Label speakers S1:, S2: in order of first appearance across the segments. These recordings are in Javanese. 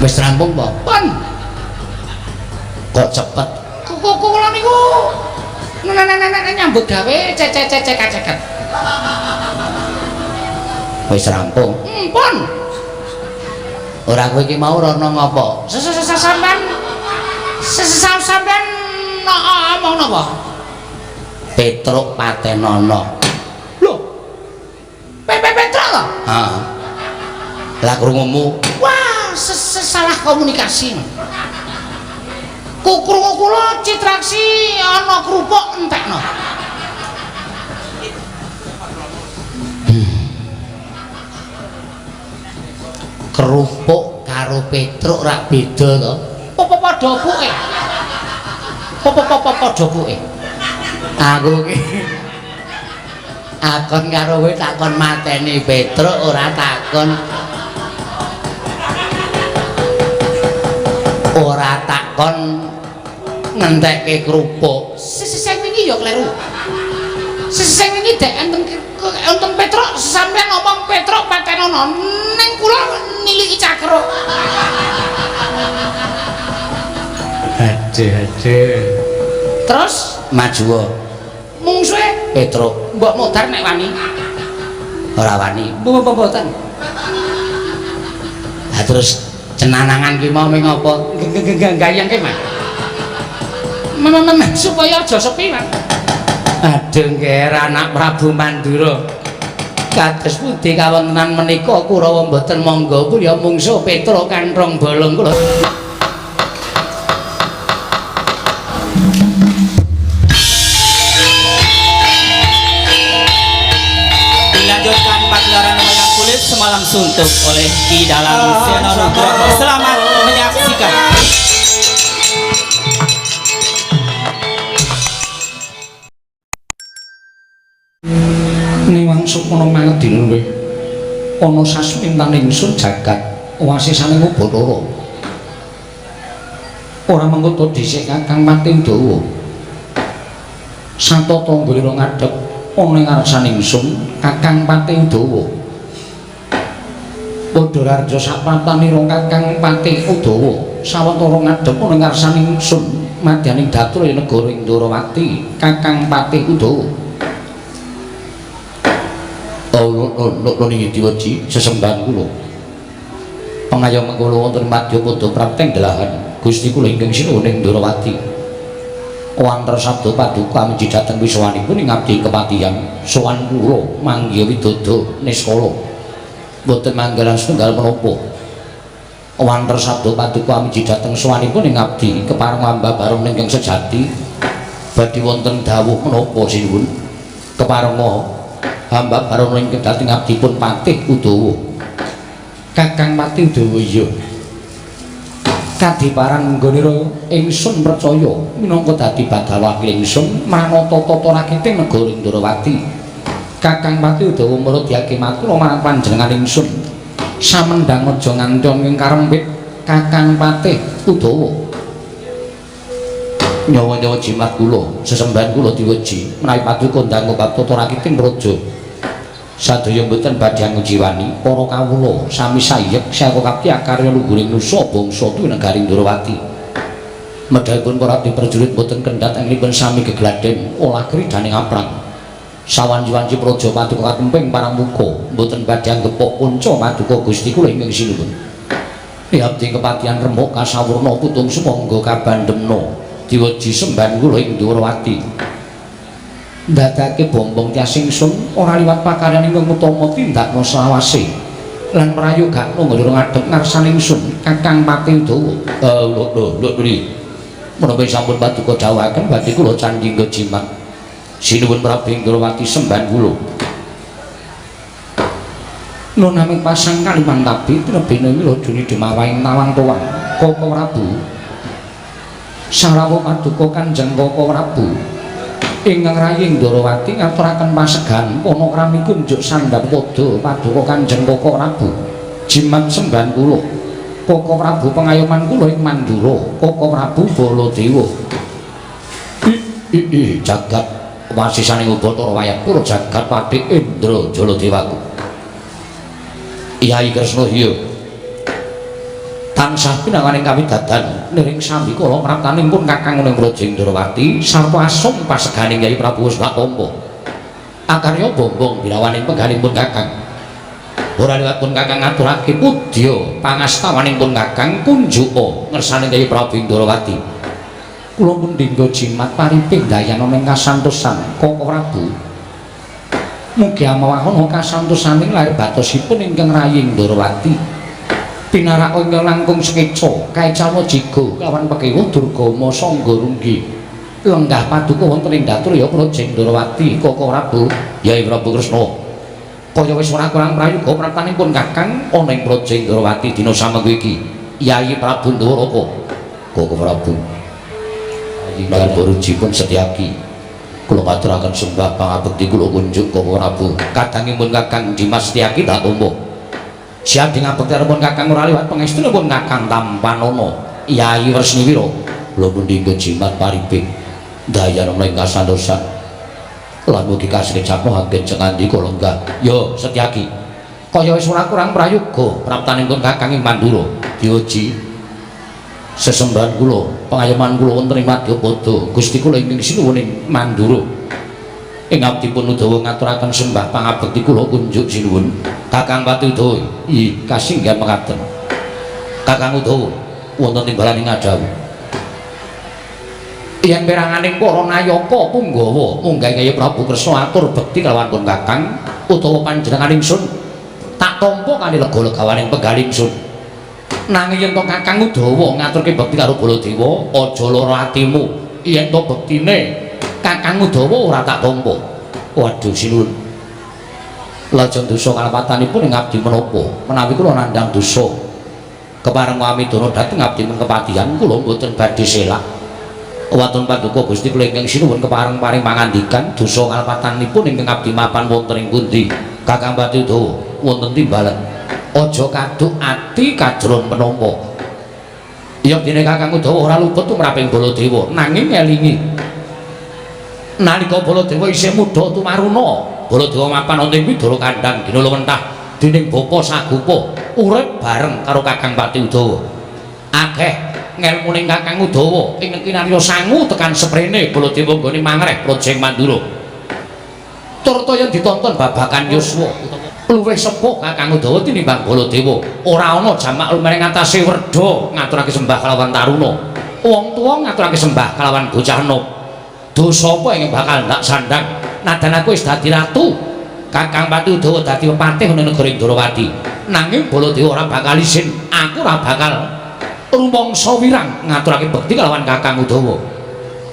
S1: Wis rampung po? Pun. Kok cepet? Kula niku nyambut gawe ceket. Wis rampung. Pun. Ora kowe iki mau rono ngopo? Sampean omong napa? Petruk Patenono. Lho. Petruk lho? Heeh. Lah krungumu, wah, salah komunikasi. Krungu kula citraksi ana krupuk entekno. Kerupuk karo Petruk rak beda to. Padha puke. Padha puke. Aku ki akon karo kowe takon mateni Petruk ora takon ngentekke kerupuk. Sing wingi ya kleru. Sing wingi dek enten Petruk sampean ngomong Petruk Patenono ning kula niliki cakruk. Ade. Terus maju. Mungsuhe Petruk, mbok modar nek wani. Ora wani. Mboten. Lah terus cenanangan ki mau ming apa? Gayang ki, Mas. Supaya aja sepi, Mas. Aduh nggih anak Prabu Mandura. Kados pundi kawontenan menika Kurawa mboten monggo kula mungsuh Petruk kanthong bolong kula.
S2: Dilanjutkan pagelaran wayang kulit semalam suntuk oleh Ki Dalang Seno Nugroho. Selamat menyaksikan.
S1: Niwang supana mangadina kowe ana sasmintan ingsun jagat wasisane Bathara. Ora mengko dhisik Kakang Pati Udawa. Satata nggolira ngadhep ana ing ngarsane ingsun Kakang Pati Udawa. Padha raja saprantanira Kakang Pati Udawa sawetara ngadhep ana ing ngarsane ingsun madyaning datur ing negara Indrawati Kakang Pati Udawa. Lho niki diweji sesembahan kula. Pangayom kula wonten madya pada prapteng delahan Gusti kula ingkang sinuwun ing Ndrawati. Wonten sabda paduka miji dhateng wiswanipun ing abdi kepatihan sowan kula manggih widodha niskala. Boten manggalan setunggal menapa. Wonten sabda paduka miji dhateng sowanipun ing abdi kepareng amba bareng ingkang sejati. Badhe wonten dawuh menapa sinuwun? Kepareng hamba barono ingkang dhateng abdipun Patih Udawa. Kakang Pati Udawa iya. Kadiparan nggonira ingsun percaya minangka dadi badal wakil ingsun manata tata rakiting negara Indrawati. Kakang Pati Udawa murudyake matur marang panjenengan ingsun. Samendang aja nganton ing karempit Kakang Patih Udawa. Nyawa-nyawa jimat kula, sesembahan kula diweji menawi paduka ndang bab tata rakiting praja. Sadaya mboten badhe ngujiwani para kawula sami sayek saka kapti akarya luhuring nusa bangsa tu negari Ndrawati. Medhahipun para abdi prajurit mboten kendhat anglipun sami gegladhen olah kridaning aprang. Sawanci-wanci praja paduka katemping paramuka mboten badhe anggepok punca paduka Gusti kula ingkang sinuwun. Abdi kepatihan remuk kasawurna putung sumangga kabandhemna diweji sembahan kula ing Ndrawati. Ndadake bombong tias ingsun ora liwat pakaryan ingkang utama tindakna selawase lan prayogakna nggolira ngadhep ngarsane ingsun Kakang Pati Udawa. Lho menapa sampun paduka dawuhaken badhe kula candhingga jimat sinuwun Prabu Indrawati sembahan kula. Nunaming pasang kaliman tabi tinebene mila duni dimawahing tawang tuwang Koko Prabu sarawuh paduka Kanjeng Koko Prabu ingkang rayi Ndrawati ngaturaken pasegan panakrami kunjuk sandhap pada paduka Kanjeng Koko Prabu. Jimat sembahan kula Koko Prabu pengayoman kula ing Mandura Koko Prabu Baladewa. Jagat wasisaning Bathara Wayapura jagat Pati Indra Jaladewaku. Kyai Kresna iya. tansah pinanganing kawidadan niring sami kala praptanipun Kakang ing Brajeng Ndrawati sarta asung paseganing Kyai Prabu Wasnatampa akarya bombong birawaning penggalipun Kakang ora liwatipun Kakang ngaturake pudya pangastawanipun Kakang kunjuka ngersane Kyai Prabu Ndrawati kula pun dinggo jimat pariping dayana ing kasantosan Koko Prabu mugi amawahana kasantosaning lair batosipun ingkang rayi Ndrawati pinarak ingkang langkung sekeca kaecawa jiga lawan pekewa Durgama Sangga Runggi lenggah paduka wonten ing Daturya Brajeng Ndrawati Koko Prabu Yai Prabu Kresna kaya wis ora kurang prayoga praptanipun Kakang ana ing Brajeng Ndrawati dina samengko iki Yai Prabu Ndwaraka Koko Prabu Yai Borujipun Setyaki kula ngaturaken sembah pangabekti kula kunjuk Koko Prabu kadangipun Kakang Dimas Setyaki tak tampa siap ngabektaripun Kakang ora liwat pangestunipun Kakang Tampanana Yai Wresniwira kula pun dinggo jimat pariping daya ing kasantosan lan mugi kasrecapno anggen cengandika lenggah ya Setyaki kaya wis ora kurang prayoga praptanipun Kakang ing Mandura dioji sesembahan kula pangayoman kula wonten ing Madyapada Gusti kula ingkang sinuwuning Mandura ing abdipun Udawa ngaturaken sembah pangabekti kula kunjuk sinuwun Kakang Pati Udawa kasinggihan mekaten Kakang Udawa wonten timbalaning adawu yen peranganing para nayaka punggawa munggah Kyai Prabu Kresna atur bekti kelawan pun Kakang utawa panjenengan ingsun tak tampa kanthi lega-legawaning penggal ingsun nanging yen to Kakang Udawa ngaturke bekti karo Baladewa aja lara atimu yen to bektine Kakang Udawa ora tak tampa waduh sinuwun lajeng dosa kalapatanipun ing abdi menapa menawi kula nandhang dosa kepareng Wamidana dhateng abdi kepadihan kula mboten badhe selak watun paduka Gusti kula ingkang sinuwun kepareng paring pangandikan dosa kalapatanipun ingkang abdi mapan wonten ing pundi Kakang Pati Udawa wonten timbalan aja kaduk ati kajron menapa ya dene Kakang Udawa ora luput tumraping Baladewa nanging elingi nalika Baladewa isih muda tumaruna Baladewa mapan wonten Widara Kandhang dina luwentah dening bapa Sagupa urip bareng karo Kakang Pati Udawa akeh ngelmuning Kakang Udawa ing kinarya sangu tekan seprene Baladewa nggone mangreh Brajeng Mandura turta yen ditonton babakan yuswa luwih sepuh Kakang Udawa tinimbang Baladewa ora ana jamak lumrih ngatasé werda ngaturake sembah kalawan taruna wong tuwa ngaturake sembah kalawan bocah enom dosa apa ingkang bakal ndak sandang nadan aku wis dadi ratu Kakang Pati Udawa dadi patih ning negara Ndrawati nanging Baladewa ora bakal isin aku ora bakal rumangsa wirang ngaturake bekti kalawan Kakang Udawa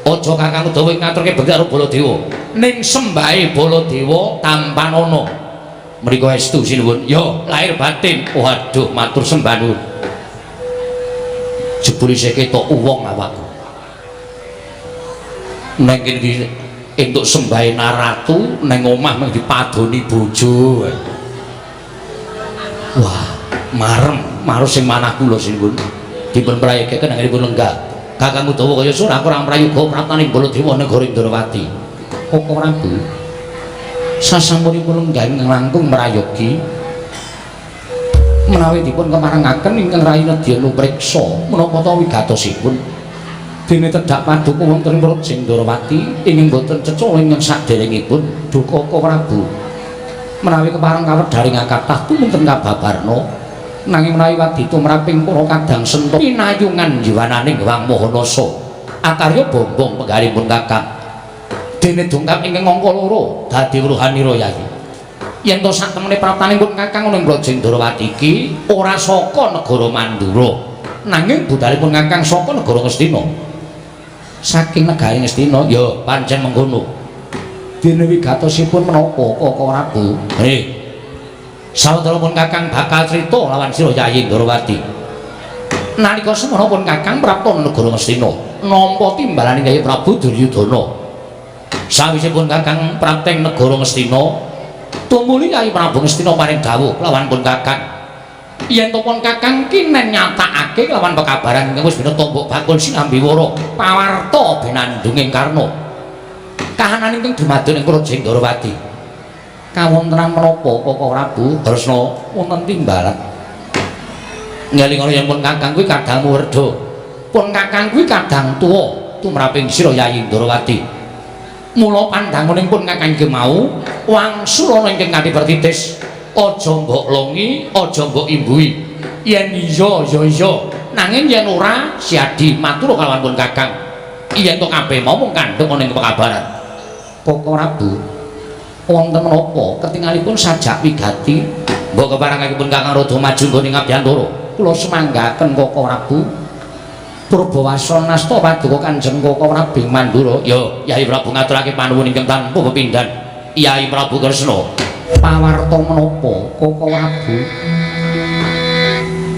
S1: aja Kakang Udawa ngaturake bekti karo Baladewa ning sembahe Baladewa Tampanana mriko estu sinuwun ya lahir batin waduh matur sembah nuwun jebule sik ketok wong awakku neng kene entuk sembahe naratu neng omah mung dipadoni bojo wah marem sing manah kula sinuwun dipun prayekaken anggenipun lenggah Kakang Udawa kaya ora kurang prayoga praptaning Baladewa negara Ndrawati Koko Prabu sasampunipun lenggah ingkang langkung merayogi menawi dipun kemarangaken ingkang rayi nedya nupriksa menapa ta wigatosipun dene tedhak paduka wonten ing Brajeng Ndrawati ingkang boten ceca ingkang saderengipun duka Koko Prabu menawi kepareng kawedharing kathah tumunten kababarna nanging menawi wadi tumraping para kadang senta pinayungan jiwananing Hyang Mahanasa akarya bombong penggalipun Kakang dene dongkap ingkang angka 2 dadi ruhanira Yai yen to sak temene praptanipun Kakang ing Brajeng Ndrawati iki ora saka negara Mandura nanging budalipun Kakang saka negara Ngastina saking negari Ngastina ya pancen mengkono dene wigatosipun menapa Koko Prabu sawadalipun Kakang bakal crita lawan sira Yayi Ndrawati nalika semanapun Kakang prapta negara Ngastina nampa timbalaning Kyai Prabu Duryudana sawisipun Kakang prapteng negara Ngastina tumuli Kyai Prabu Ngastina paring dawuh lawan pun Kakang yen to pun Kakang kinen nyatakake lawan pekabaran ingkang wis bina tombok bakul sinambiwara pawarta binandunging karna kahanan ingkang dumadun ing Brajeng Ndrawati kawontenan menapa Koko Prabu Kresna wonten timbalan ngeling yen pun Kakang kuwi kadang werda pun Kakang kuwi kadang tuwa tumraping sira Yayi Ndrawati mula pandhanguning pun Kakang ki mau wangsul ana ingkang kanthi pertitis aja mbok longi aja mbok imbui yen iya ya iya nanging yen ora siadi matur kalawan pun Kakang yen to kabeh mau mung kandheng ana ing pekabaran Koko Prabu wonten menapa ketingalipun sajak wigati mbok keparengipun Kakang Rada maju nggone Ngabyantara kula semanggaken Koko Prabu Purbawasana nasta paduka Kanjeng Koko Prabu Mandura ya Yai Prabu ngaturake panuwun ingkang tanpa pepindhan Yai Prabu Kresna pawarta menapa Koko Prabu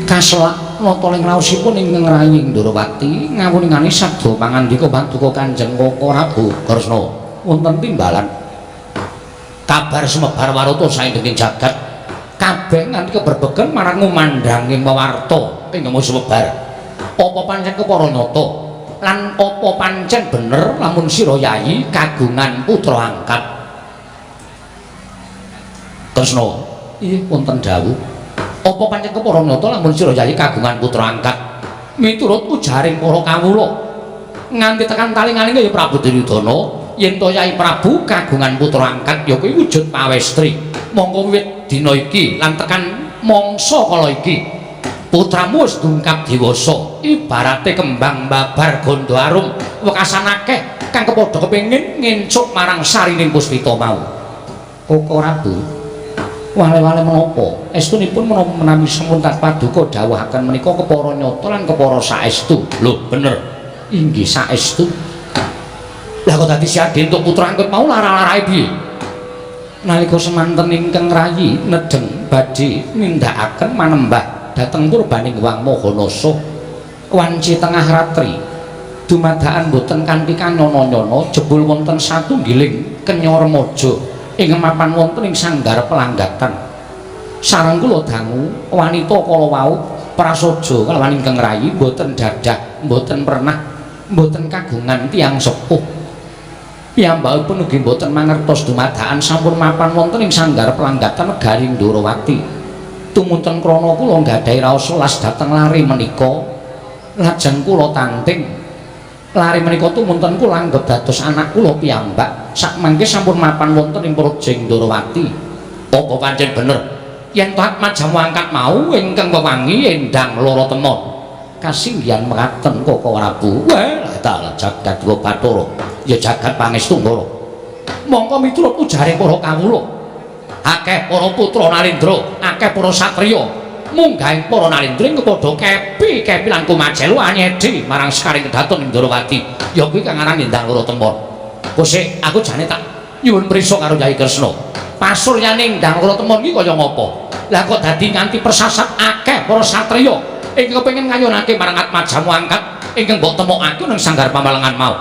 S1: kaselak nata ing raosipun ingkang rayi Ndrawati ngawuningani sabda pangandika paduka Kanjeng Koko Prabu Kresna wonten timbalan kabar sumebar warata saindenging jagat kabeh nganti keberbegen marang ngumandhanging pawarta ingkang sumebar apa pancen kepara nyata lan apa pancen bener lamun sira Yayi kagungan putra angkat Kresna iya wonten dawuh apa pancen kepara nyata lamun sira Yayi kagungan putra angkat miturut ujaring para kawula nganti tekan taling-alinge ya Prabu Duryudana yen to Yai Prabu kagungan putra angkat ya kuwi wujud pawestri mongko wiwit dina iki lan tekan mangsa kala iki putramu wis dungkap dewasa ibarate kembang babar gondo arum wekasan akeh kang kepadha kepengin ngencuk marang sarining puspita mau Koko Prabu wale-wale menapa estunipun menawi sampun tak paduka dawuhaken menika kepara nyata lan kepara saestu lho bener inggih saestu lah kok dadi siade entuk putra angkut mau lara-larae piye nalika semanten ingkang rayi nedeng badhe nindakaken manembah dhateng purbaning Wang Mahanasa wanci tengah ratri dumadakan boten kanthi kanyana-nyana jebul wonten satunggiling kenya remaja ing mapan wonten ing sanggar pelanggatan sareng kula dangu wanita kala wau prasaja kalawan ingkang rayi boten dadah boten pernah boten kagungan tiyang sepuh piyambakipun ugi boten mangertos dumadakan sampun mapan wonten ing sanggar pelanggatan negari Ndrawati tumunten krana kula nggadahi raos welas dhateng lare menika lajeng kula tanting lare menika tumunten kula anggep dados anak kula piyambak sakmangke sampun mapan wonten ing Projeng Ndrawati apa pancen bener yen Atma jamu angkat mau ingkang wewangi endang lara temon kasinggihan mekaten Koko Prabu wah ta jagat Bathara ya jagat pangestu Ndara mongko miturut ujaring para kawula akeh para putra Narendra akeh para satriya munggahing para Narendra kepadha kepi lan kumajelu anyedi marang sekaring kedaton Ndrawati ya kuwi kang aran Endang Lara Temon kosek aku jane tak nyuwun prisa karo Yai Kresna pasuryane Endang Lara Temon iki kaya ngapa lah kok dadi nganti persasat akeh para satriya ingkang kepengin ngayunake marang Atma jamu angkat ingkang mbok temokake ning sanggar pamalengan mau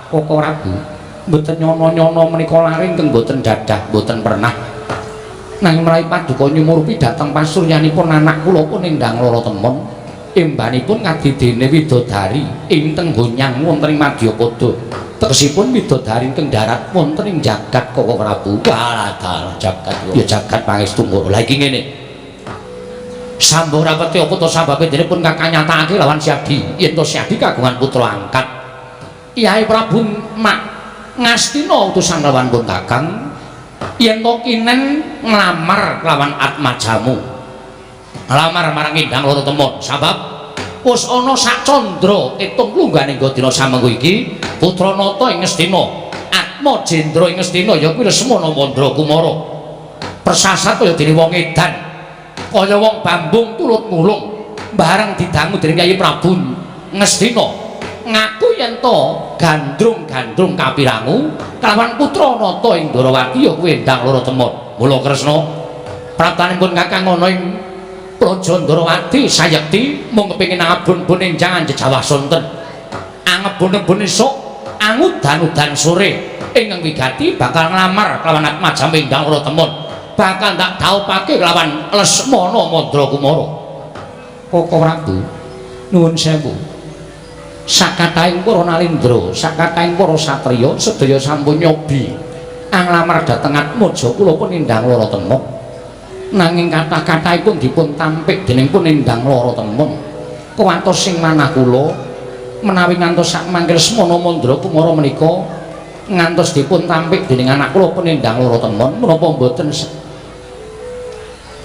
S1: Koko Prabu mboten nyono-nyono menika lare ingkang mboten dadah mboten pernah nanging mlayu paduka nyumurupi dhateng pasuryanipun anak kula pun Endang Lara Temon embanipun kadidene widodari ing Tenggonyang wonten ing Madyapada tegesipun widodari teng darat wonten ing jagat Koko Prabu kaladal jagat ya jagat pangestu Ndara lha iki ngene sambuh rapeti apa to sababe dene pun kakang nyatakake lawan Siadi yen to Siadi kagungan putra angkat Yai Prabu mak ngastina utusan lawan pun kakang yen to kinen nglamar lawan Atma jamu nglamar marang Endang Lara Temon sabab wis ana sak candra etung lunggane nggo dina samengko iki putra nata ing Ngastina Atma Jendra ing Ngastina ya kuwi Lesmana Mandra Kumara persasat kaya dene wong edan kaya wong Bambung turut ngulung bareng didangu dening Yai Prabu Ngastina ngaku yen to gandrung-gandrung kapirangu kalawan putra nata ing Ndrawati ya kuwi Endang Lara Temon mula Kresna praptanipun kakang ana ing Praja Ndrawati sayekti mung kepengin ngabun-bun enjangan jejawah sonten angebun-ebun esuk angudan-udan sore ingkang wigati bakal nglamar kelawan Atma jamu Endang Lara Temon bakal tak dhaupake kelawan Lesmana Mandra Kumara Koko Prabu nuwun sewu sakatahing para Narendra sakatahing para satriya sedaya sampun nyobi anglamar dhateng Atmaja kula pun Endang Lara Temon nanging kathah-kathahipun dipun tampik dening pun Endang Lara Temon kuwatos sing manah kula menawi ngantos sak mangkil Semana Mandra Kumara menika ngantos dipun tampik dening anak kula pun Endang Lara Temon menapa mboten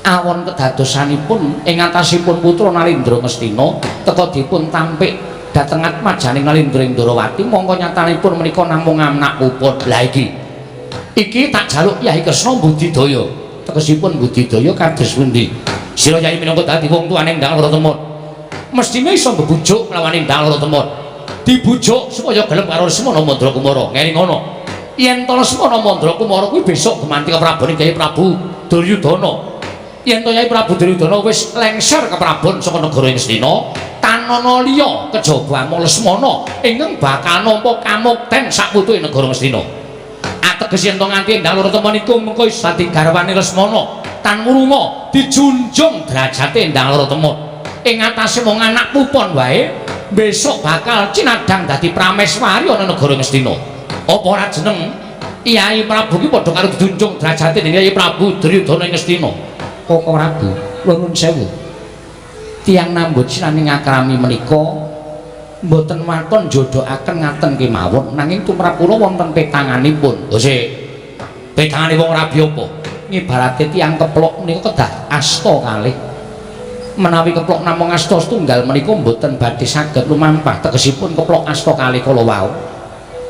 S1: awon kedadosanipun ing atasipun putra Nalindra Ngastina teka dipun tampik dhateng atmajaning Nalindra Indrawati mongko nyatanipun menika namung anak puput. Lah iki tak jaluk Yai Kresna budidaya. Tegesipun budidaya kados pundi? Sira Yai minangka dadi wong tuane Endang Lara Temon mestine iso mbebujuk lawan Endang Lara Temon. Dibujuk supaya gelem karo Semana Mandra Kumara. Ngene ngono. Yen to Semana Mandra Kumara kuwi besok gemanti keprabone Kyai Prabu Duryudana. Yen to Yai Prabu Duryudana wis lengser keprabon saka negara Ngastina, tanana liya kejaba amung Lesmana ingkang bakal nampa kamukten saputuhe negara Ngastina. Ateges yen to nganti Endang Lara Temon iku mengko isa dadi garwane Lesmana, tan murunga dijunjung derajate Endang Lara Temon. Ing atase mung anak pupon wae, besok bakal cinadang dadi prameswari ana negara Ngastina. Apa ora jeneng Yai Prabu ki padha karo dijunjung derajate dening Yai Prabu Duryudana ing Ngastina. Koko Prabu, nuwun sewu. Tiyang nambut sinaning akrami menika mboten makon jodohaken ngaten kemawon nanging tumrap kula wonten petanganipun. Lho sik. Petangane wong rabi apa? Ngibarate tiyang keplok menika kedah asta kalih. Menawi keplok namung asta setunggal menika mboten badhe saged lumampah tegesipun keplok asta kalih kala wau.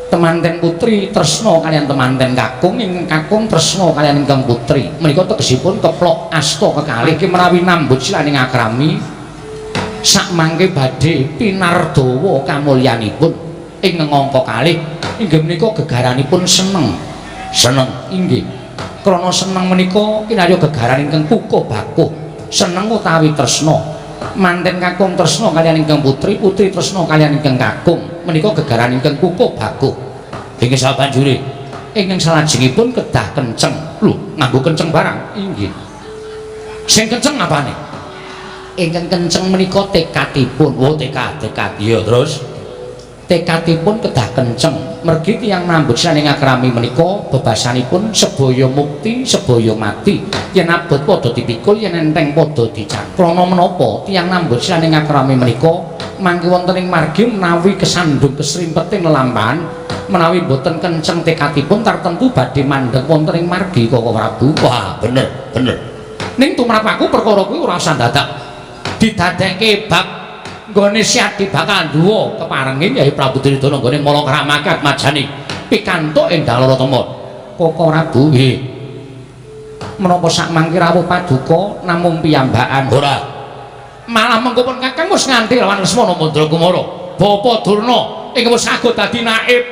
S1: Temanten putri tresna kaliyan temanten kakung ingkang kakung tresna kaliyan ingkang putri menika tegesipun keplok asta kekalih iki menawi nambut silaning akrami sak mangke badhe pinardawa kamulyanipun ing ngangka kalih inggih menika gegaranipun seneng inggih krana seneng menika kinarya gegaran ingkang kukuh bakuh seneng utawi tresna manten kakung tresna kaliyan ingkang putri putri tresna kaliyan ingkang kakung menika gegaran ingkang kukuh bakuh. Inggih sabanjure ingkang salajengipun kedah kenceng. Lho, nganggo kenceng barang. Inggih. Sing kenceng apane? Ingkang kenceng menika tekadipun. Oh, tekad. Ya, terus tekadipun kedah kenceng. Mergi tiyang nambut saning akrami menika bebasanipun sebaya mukti, sebaya mati. Yen abot padha dipikul, yen enteng padha dicak. Krana menapa tiyang nambut saning akrami menika mangke wonten ing margi menawi kesandung kesrimpeting lelampahan menawi boten kenceng tekadipun tartemtu badhe mandheg wonten ing margi Koko Prabu. Wah, bener. Ning tumrap aku perkara kuwi ora usah dadak didadekke bab nggone siati bakal duwa keparenging Yai Prabu Duryudana nggone mala kramake atmajane pikantuk Endang Lara Temon. Koko Prabu nggih. Menapa sak mangke rawuh paduka namung piyambakan? Ora. Malah mengko pun Kakang wis nganti lawan Lesmana Mandra Kumara. Bapa Durna ingkang wis saged dadi naib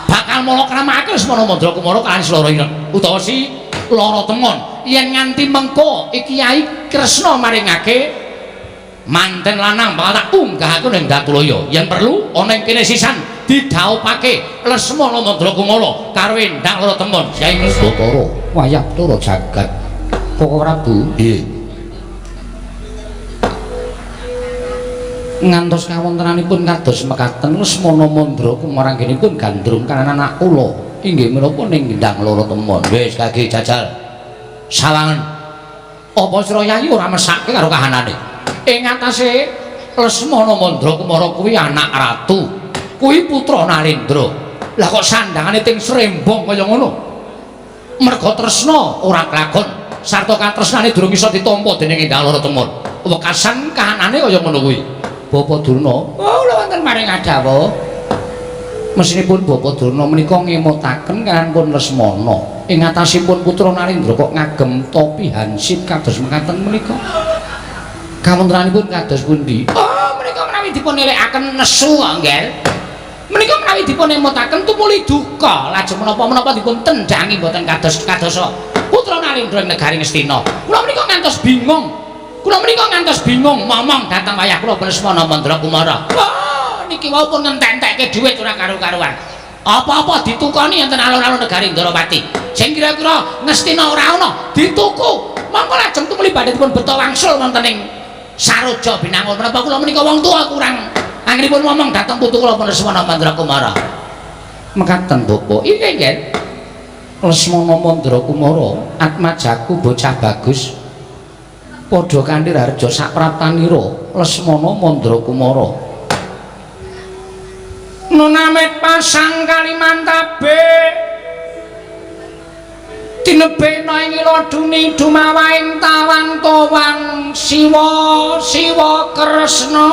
S1: bakal mala kramake Lesmana Mandra Kumara kaliyan Lara utawa si Lara Temon. Yen nganti mengko iki Kyai Kresna maringake manten lanang bakal tak unggahake ning Datulaya. Yen perlu ana ing kene sisan didhawuhake Lesmana Mandra Kumara karo Endang Lara Temon. Kyai Kresna wayah turu jagat. Koko Prabu. Nggih. Ngantos kawontenanipun kados mekaten Lesmana Mandra Kumara anggenipun gandrung kanan anak kula inggih menapa ning Endang Lara Temon. Wis kage jajal sawangen apa sira Yayi ora mesake karo kahanane ing atase Lesmana Mandra Kumara kuwi anak ratu kuwi putra Nalindra. Lah kok sandangane ting srembong kaya ngono merga tresna ora kelakon sarta katresnane durung iso ditampa dening Endang Lara Temon. Wekasan kahanane kaya ngono kuwi. Bapak Durna, oh lha wonten maring adawuh. Mesinipun Bapak Durna menika ngemutaken kangge Lesmana ing atasipun putra Nalindra kok ngagem topi hansip kados mekaten menika. Kawontenanipun kados pundi? Oh, menika menawi dipun nilikaken nesu angel. Menika menawi dipun emutaken tumuli duka, lajeng menapa-menapa dipun tendhangi mboten kados putra Nalindra ing negari Ngastina. Kula menika ngantos bingung. Kula menika ngantos bingung momong dhateng wayah kula Lesmana Mandra Kumara. Wah, niki wau pun ngententekke dhuwit ora karo-karuan. Apa-apa ditukoni enten alun-alun negari Ndrawati. Sing kira-kira Ngastina ora ana, dituku. Monggo lajeng tumuli badhe dipun beto wangsul wonten ing Saroja Binangun. Menapa kula menika wong tuwa kurang anggenipun momong dhateng putu kula Lesmana Mandra Kumara. Mekaten Bapak. Inggih nggih. Lesmana Mandra Kumara atmajaku bocah bagus padha kanthi harja sapraptanira Lesmana Mandra Kumara nunamit pasang Kalimantabe tinebena ing iladuni dumawaing tawang-tawang Siwa Kresna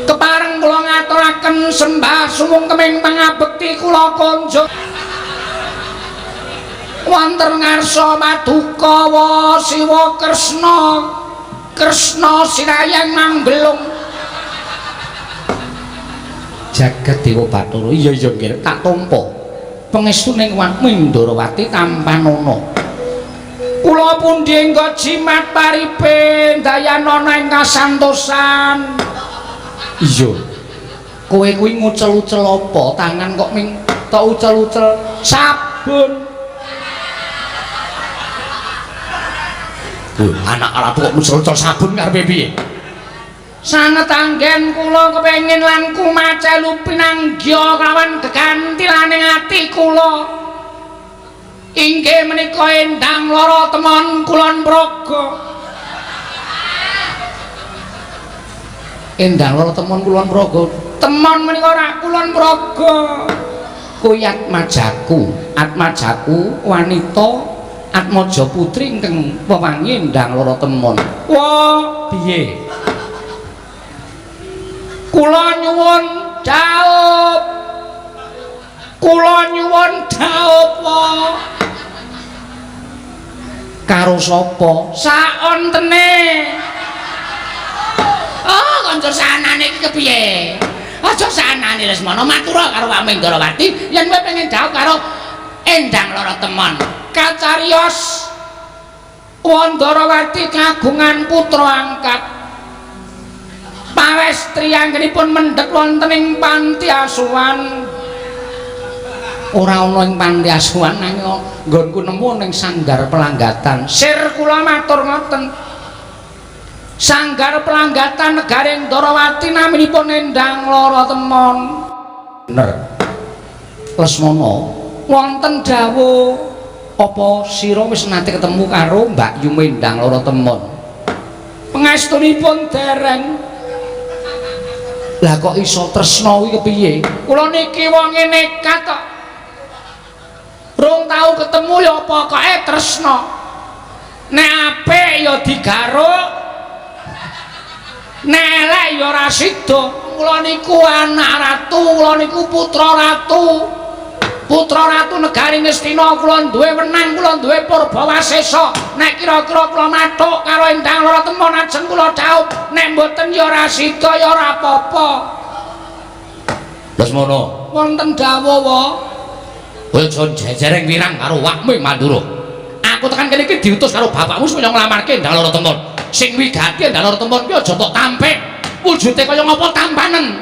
S1: kepareng kula ngaturaken sembah sumungkeming pangabekti kula konjo wonten ngarsa Paduka Siwa Kresna sirayang manggulung jagat Dewa Bathara iya nggih tak tampa pangestuning Wakmi Ndarawati Kampanana kula pundi engga jimat paripe dayanana ing kasantosan iya kowe kuwi ngucel-ucel apa tangan kok ming tok ucel-ucel sabun anak ratu kok ngucel-ucel sabun karepe piye sanget anggen kula kepengin lan kumacelu pinanggya kawan gegantilaning ati kula inggih menika endang lara temon kulon praga endang lara temon kulon praga temon menika ora kulon praga kuwi atmajaku wanita Atmaja putri ingkang wewangi endang lara temon wah piye kula nyuwun dhaup karo sapa saontene oh kanca sanane iki kepiye aja sanane Lesmana matura karo Wakmi Ndarawati yen kowe pengen dhaup karo endang lara temon kacarios Ndarawati kagungan putra angkat pawestri anggenipun mendhet wonten ing panti asuhan ora ana ing panti asuhan nanging nggonku nemu ning sanggar pelanggatan sir kula matur ngoten sanggar pelanggatan Negaring Ndarawati naminipun endang lara temon bener Lesmana wonten dawuh apa sira wis nate ketemu karo Mbak Yumi endang lara temon pangestunipun dereng lah kok iso tresna kuwi kepiye kula niki wonge nekat kok rung tau ketemu ya pokoke tresna nek apik ya digaruk nek elek ya ora sida kula niku anak ratu kula niku putra ratu Negaring Ngastina kula duwe wenang kula duwe Purbawasesa nek kira-kira kula mathuk karo endang lara temon ajeng kula dhaup nek mboten ya ora sida ya ora apa-apa Lesmana wonten dawuh wae aja jejereng wirang karo Wakmi Mandura aku tekan kene iki diutus karo bapakmu supaya nglamarke endang lara temon sing wigati endang lara temon ki aja tok tampik wujude kaya ngapa tampanen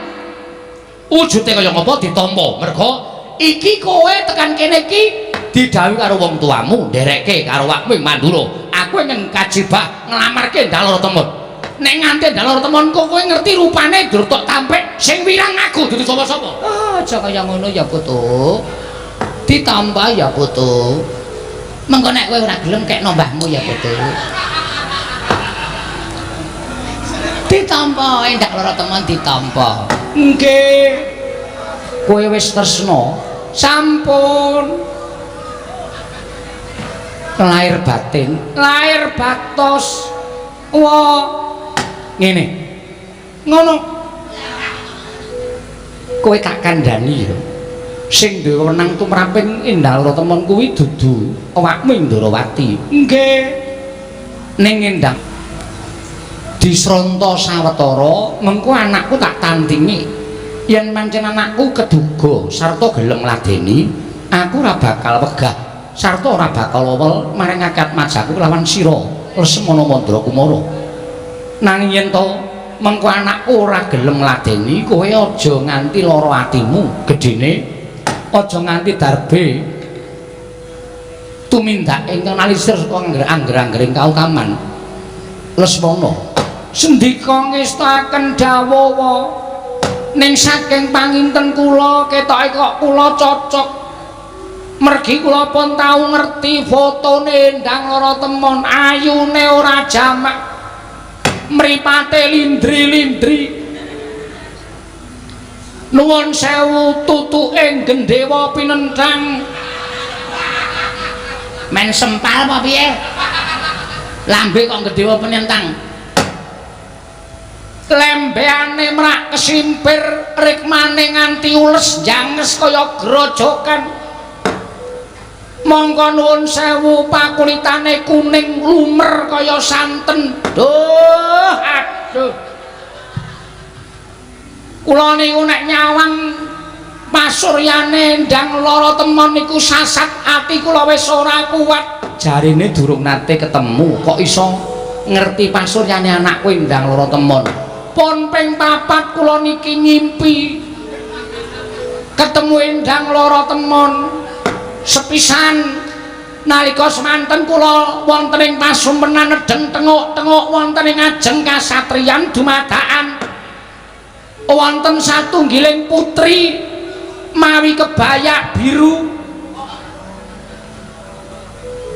S1: wujude kaya ngapa ditampa merga iki kowe tekan kene iki didhawuhi karo wong tuamu nderekke karo Wakmi Mandura aku ingin kajibah nglamarke endang lara temon nek nganti endang lara temon kowe ngerti rupane dur tok tampik sing wirang aku dudu sapa-sapa aja kaya ngono ya putu ditampa ya putu mengko nek kowe ora gelem kekno mbahmu ya putu ditampa endang lara temon ditampa nggih kowe wis tresna sampun lahir batin lahir batos ngene ngono kowe tak kandhani lho sing duwe wenang tumraping endang lara temon kuwi dudu Wakmi Ndarawati nggih ning endang disronta sawetara mengko anakku tak tandingi yen pancen anakku keduga sarta gelem ngladeni aku ora bakal wegah sarta ora bakal wewel maring atmajaku lawan sira Lesmana Mandra Kumara nanging yen to mengko anakku ora gelem ngladeni kowe aja nganti lara atimu gedene aja nganti darbe tumindak ingkang nalisir saka angger-anggering kautaman Lesmana sendika ngestaken dawuh ning saking panginten kula ketoke kok kula cocok Mergi kula pun tau ngerti fotone Endang Lorotemon ayune ora jamak mripate lindri-lindri nuwun sewu tutuke gendhewa pinenthang men sempal apa piye lambe kok gendhewa pinenthang lembeane merak kesimpir rikmane nganti ules janges kaya grojokan monggo nuwun sewu pakulitane kuning lumer kaya santen duh aduh kula niku nek nyawang pasuryane Endang Lorotemon niku sasat ati kula wis ora kuat jarine durung nate ketemu kok iso ngerti pasuryane anakku Endang Lorotemon pun ping 4 kula niki ngimpi ketemu Endang Lorotemon sepisan nalika semanten kula wonten ing pasumpenan nedeng tengok-tengok wonten ing ajeng kasatriyan dumadakan wonten satunggiling putri mawi kebaya biru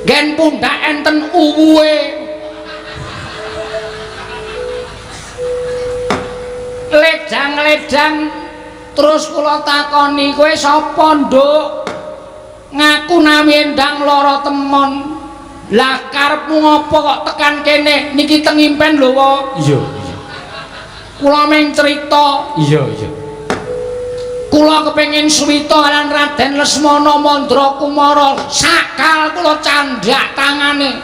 S1: gen pundak enten uwuhe ledang-ledang terus kula takoni kowe sapa nduk ngaku nami Endang Lorotemon lah karepmu ngopo kok tekan kene niki teng impen lho wa iya kula meng cerita iya kula kepengin suwita lan Raden Lesmana Mandrakumara sakal kula candhak tangane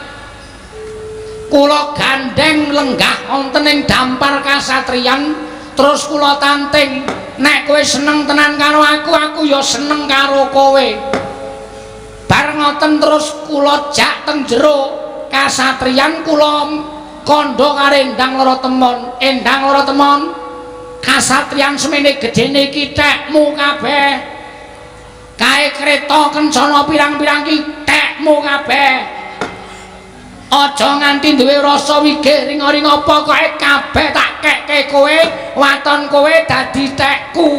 S1: kula gandeng lenggah wonten ing dampar kasatriyan terus kula tanting nek kowe seneng tenan karo aku ya seneng karo kowe bareng ngoten terus kula jak teng jero kasatriyan kula kandha karo Endang Lorotemon kasatriyan semene gedene kitekmu kabeh kae kreta kencana pirang-pirang kitekmu kabeh aja nganti duwe rasa wigih ring-ring apa kok kabeh tak kekke kowe waton kowe dadi tekku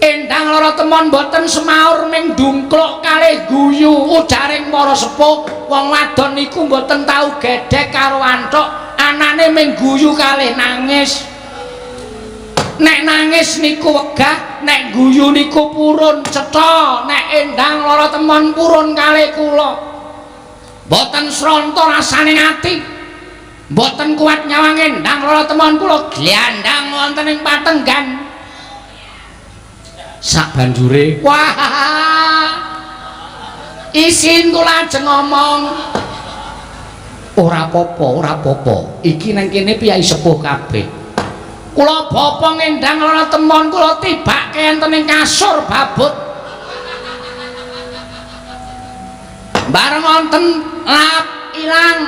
S1: Endang Lorotemon boten semaur ming dungkluk kalih guyu ujaring para sepuh wong wadon niku boten tau gedhek karo anthuk anane ming guyu kalih nangis nek nangis niku wegah nek guyu niku purun cetha nek Endang Lorotemon purun kalih kula boten sranta rasane ati boten kuat nyawang Endang Lorotemon kula glandang wonten ing patenggan sak banjure wah isin kula ajeng ngomong ora apa-apa iki nang kene piyai sepuh kabeh kula bapa Endang Lorotemon kula tibake enten ing kasur babut bareng wonten lap ilang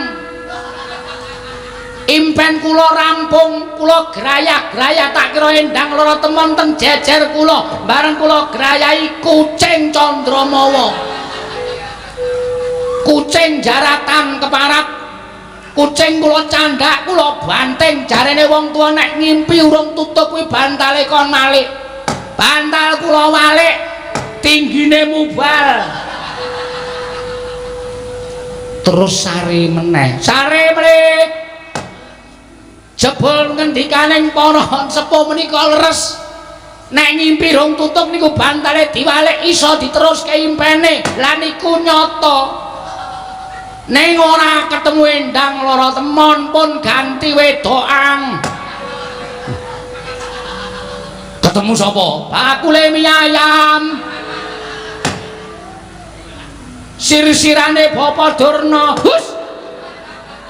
S1: impen kula rampung kula grayah-grayah tak kira Endang Lorotemon ten jejer kula bareng kula grayahi kucing Candramawa kucing jaratan keparat kucing kula candhak kula banting jarene wong tua nek ngimpi urung tutup kuwi bantale kon malik bantal kula walik tinggine mubal terus sare meneh jebul ngendikaning para sepuh menika leres nek ngimpi rong tutup niku bantale diwalik iso diteruske impene lan niku nyata ning ora ketemu Endang Lorotemon pun ganti wedokan ketemu sapa bakule mie ayam sir-sirane Bapak Durna hus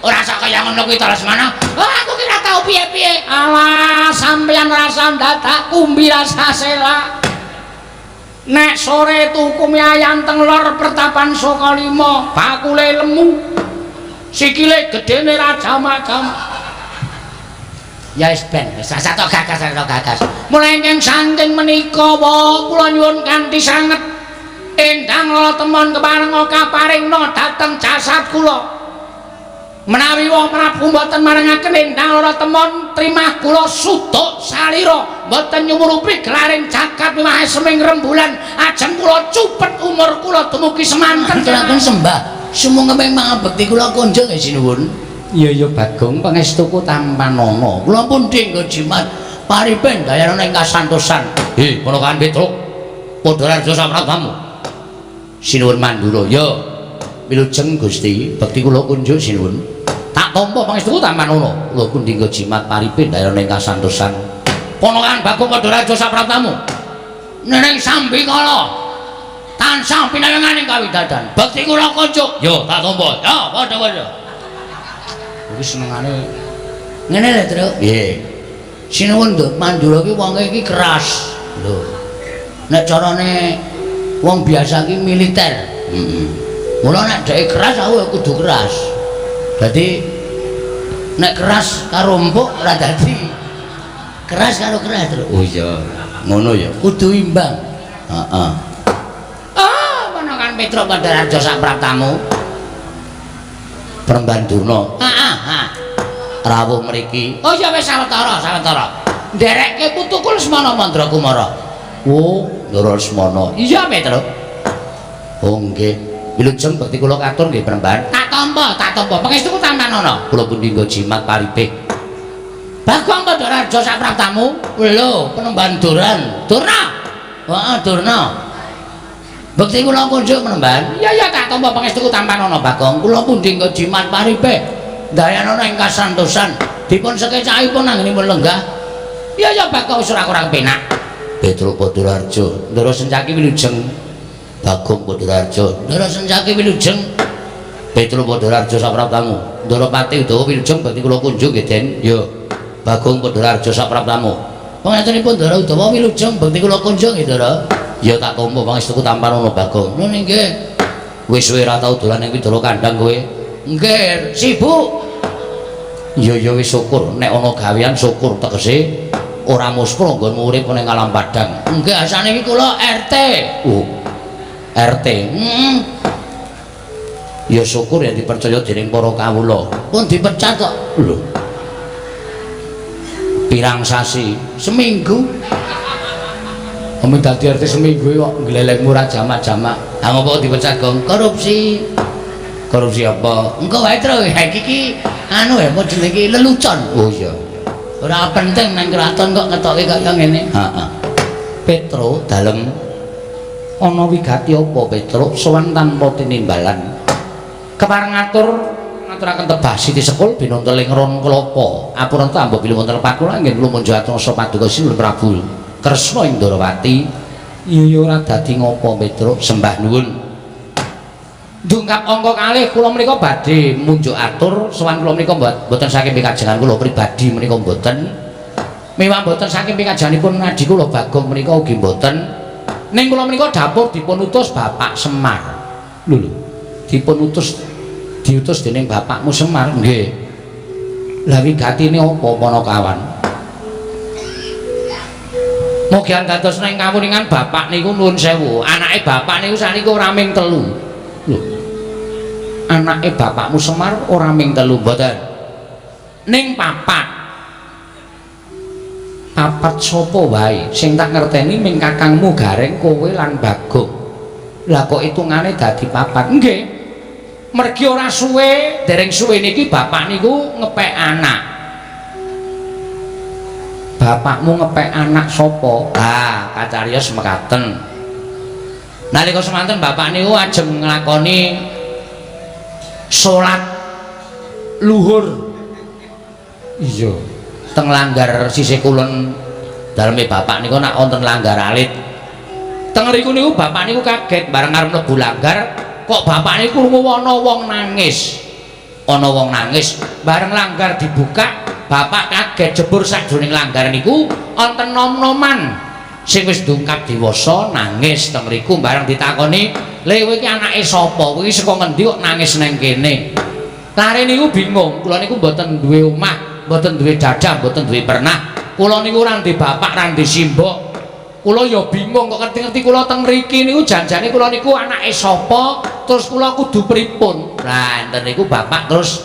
S1: ora sak kaya ngono kuwi terus mana aku kira tau piye-piye alah sampeyan rasa dadak kumbi rasa sela nek sore tuku mie ayam teng lor pertapan Sokalima bakule lemu sikile gedene ra jam-jam ya wis ben wis satu gagas mulai ing saking menika wa kula nyuwun kanthi sanget Endang Lorotemon kepareng kaparingna dhateng jasad kula menawi wong Prabu mboten marangaken endang lara temon trimah kula sutuk salira mboten nyumurupi gelaring jagat wiwahe seming rembulan ajeng kula cupet umur kula dumugi semanten kelaken sembah sumangga mangabekti kula konjong sinuwun. Iya Bagong pangestuku tampanana kula pun dinggo jimat paripen dayana ing kasantosan. Kono kan Petruk padha raja sapratamu sinuwun Mandura. Ya wilujeng Gusti bekti kula kunjuk sinuwun tak tampa pangestuku tampanana kula pun dinggo jimat paripen dayana ing kasantosan. Kono kan Bagong padha raja sapratamu neneng sambikala tansah pinayanganing kawidadan bekti kula kunjuk. Ya tak tampa ya padha-padha iki senengane ngene lho Tru. Nggih sinuwun Mandura ki wonge iki keras lho. Nek carane wong biasa ki militer. Mula nek dhek keras aku kudu keras. Dadi nek keras karo empuk ora dadi keras karo keras Tru. Oh iya ngono ya kudu imbang. Heeh. Panakan Petruk padha raja sak pratamu Peremban Durna. Rawuh mriki. Oh ya wis sawetara. Nderekke putuku Lesmana Mandra Kumara. Oh, Ndara Lesmana. Iya Petruk. Oh nggih. Wilujeng bekti kula katur nggih Peremban. Tak tampa. Pangestuku tampanana. Kula pun dinggo jimat paribeh. Bagong padha raja sak pratamu. Lho, Penemban Durna. Heeh, Durna. Bekti kula kunjuk Penemban. Iya tak tampa pangestuku tampanana Bagong. Kula pun dinggo jimat paribeh. Dayana ing kasantosan dipun sekecakipun anggenipun lenggah. Iya Bagong ora kurang penak. Petruk Padhararja, Ndara Sencaki wilujeng. Bagong Padhararja, Ndara Sencaki wilujeng. Petruk Padhararja sapratamu. Ndara Pati Udawa wilujeng bekti kula kunjuk nggih Den. Ya Bagong Padhararja sapratamu. Pangatenipun Ndara Udawa wilujeng bekti kula kunjuk nggih Ndara. Ya tak tampa pangestuku tampanana Bagong. Lho nggih. Wis suwe ora tau dolan ing Widara Kandhang kowe. Nggih, sibuk. Ya wis syukur nek ana gawean syukur tegese ora muspra nggonmu urip ning alam padang. Nggih, asane iki kula RT. Oh. RT. Ya syukur ya dipercaya dening para kawula. Pun dipecat kok. Lho. Pirang sasi? Seminggu. Kamu dadi RT seminggu kok glelekmu ora jamak-jamak. Ha ngopo dipecat, Gong? Korupsi. Korupsi apa? Engko wae Tru, iki anu ya model iki lelucon. Oh iya. Ora penting nang kraton kok ngetoke kaya ngene. Heeh. Petruk dalem ana wigati apa Petruk sowan tanpa tinimbalan. Kepareng ngaturaken tebah Siti Sekul binonteling ron klapa. Apunten ambo bilih wonten pakula nggih kula munjuk atasa paduka Sinuwun Prabu Kresna ing Ndarawati. Iya ora dadi ngopo Petruk sembah nuwun. Dungkap angka kalih kula menika badhe munjuk atur sowan kula menika mboten saking pikajengan kula pribadi menika mboten. Mewah mboten saking pikajenganipun adi kula Bagong menika ugi mboten. Ning kula menika dapur dipun utus Bapak Semar. Lho. Diutus dening bapakmu Semar nggih. Lah wigatine apa Panakawan? Mugi dados ning kawuningan bapak niku nuwun sewu. Anake bapak niku sanika ora ming 3. Lho. Anake bapakmu Semar ora ming 3 mboten. Ning papat sapa wae sing tak ngerteni ming kakangmu Gareng kowe lan Bagong. Lah kok hitungane dadi papat? Nggih. Mergi ora suwe, dereng suwe niki bapak niku ngepek anak. Bapakmu ngepek anak sapa? Kacariyos mekaten. Nalika semanten bapak niku ajeng nglakoni salat luhur. Iya, teng langgar sisih kulon daleme bapak niku nak wonten langgar alit. Teng riku niku bapak niku kaget bareng arep mlebu langgar, kok bapak niku krungu ana wong nangis. Ana wong nangis, bareng langgar dibuka, bapak kaget jebur sakjroning langgar niku wonten nom-noman sing wis dungkap dewasa nangis teng riku bareng ditakoni, "Le kowe iki anake sapa? Kowe iki saka ngendi kok nangis nang kene?" Lare niku bingung, kula niku mboten duwe omah, mboten duwe dadah, mboten duwe pernah. Kula niku ora ndek bapak, ora ndek simbok. Kula ya bingung kok ngerti-ngerti kula teng mriki niku janjane kula niku anake sapa, terus kula kudu pripun. Lah enten niku bapak terus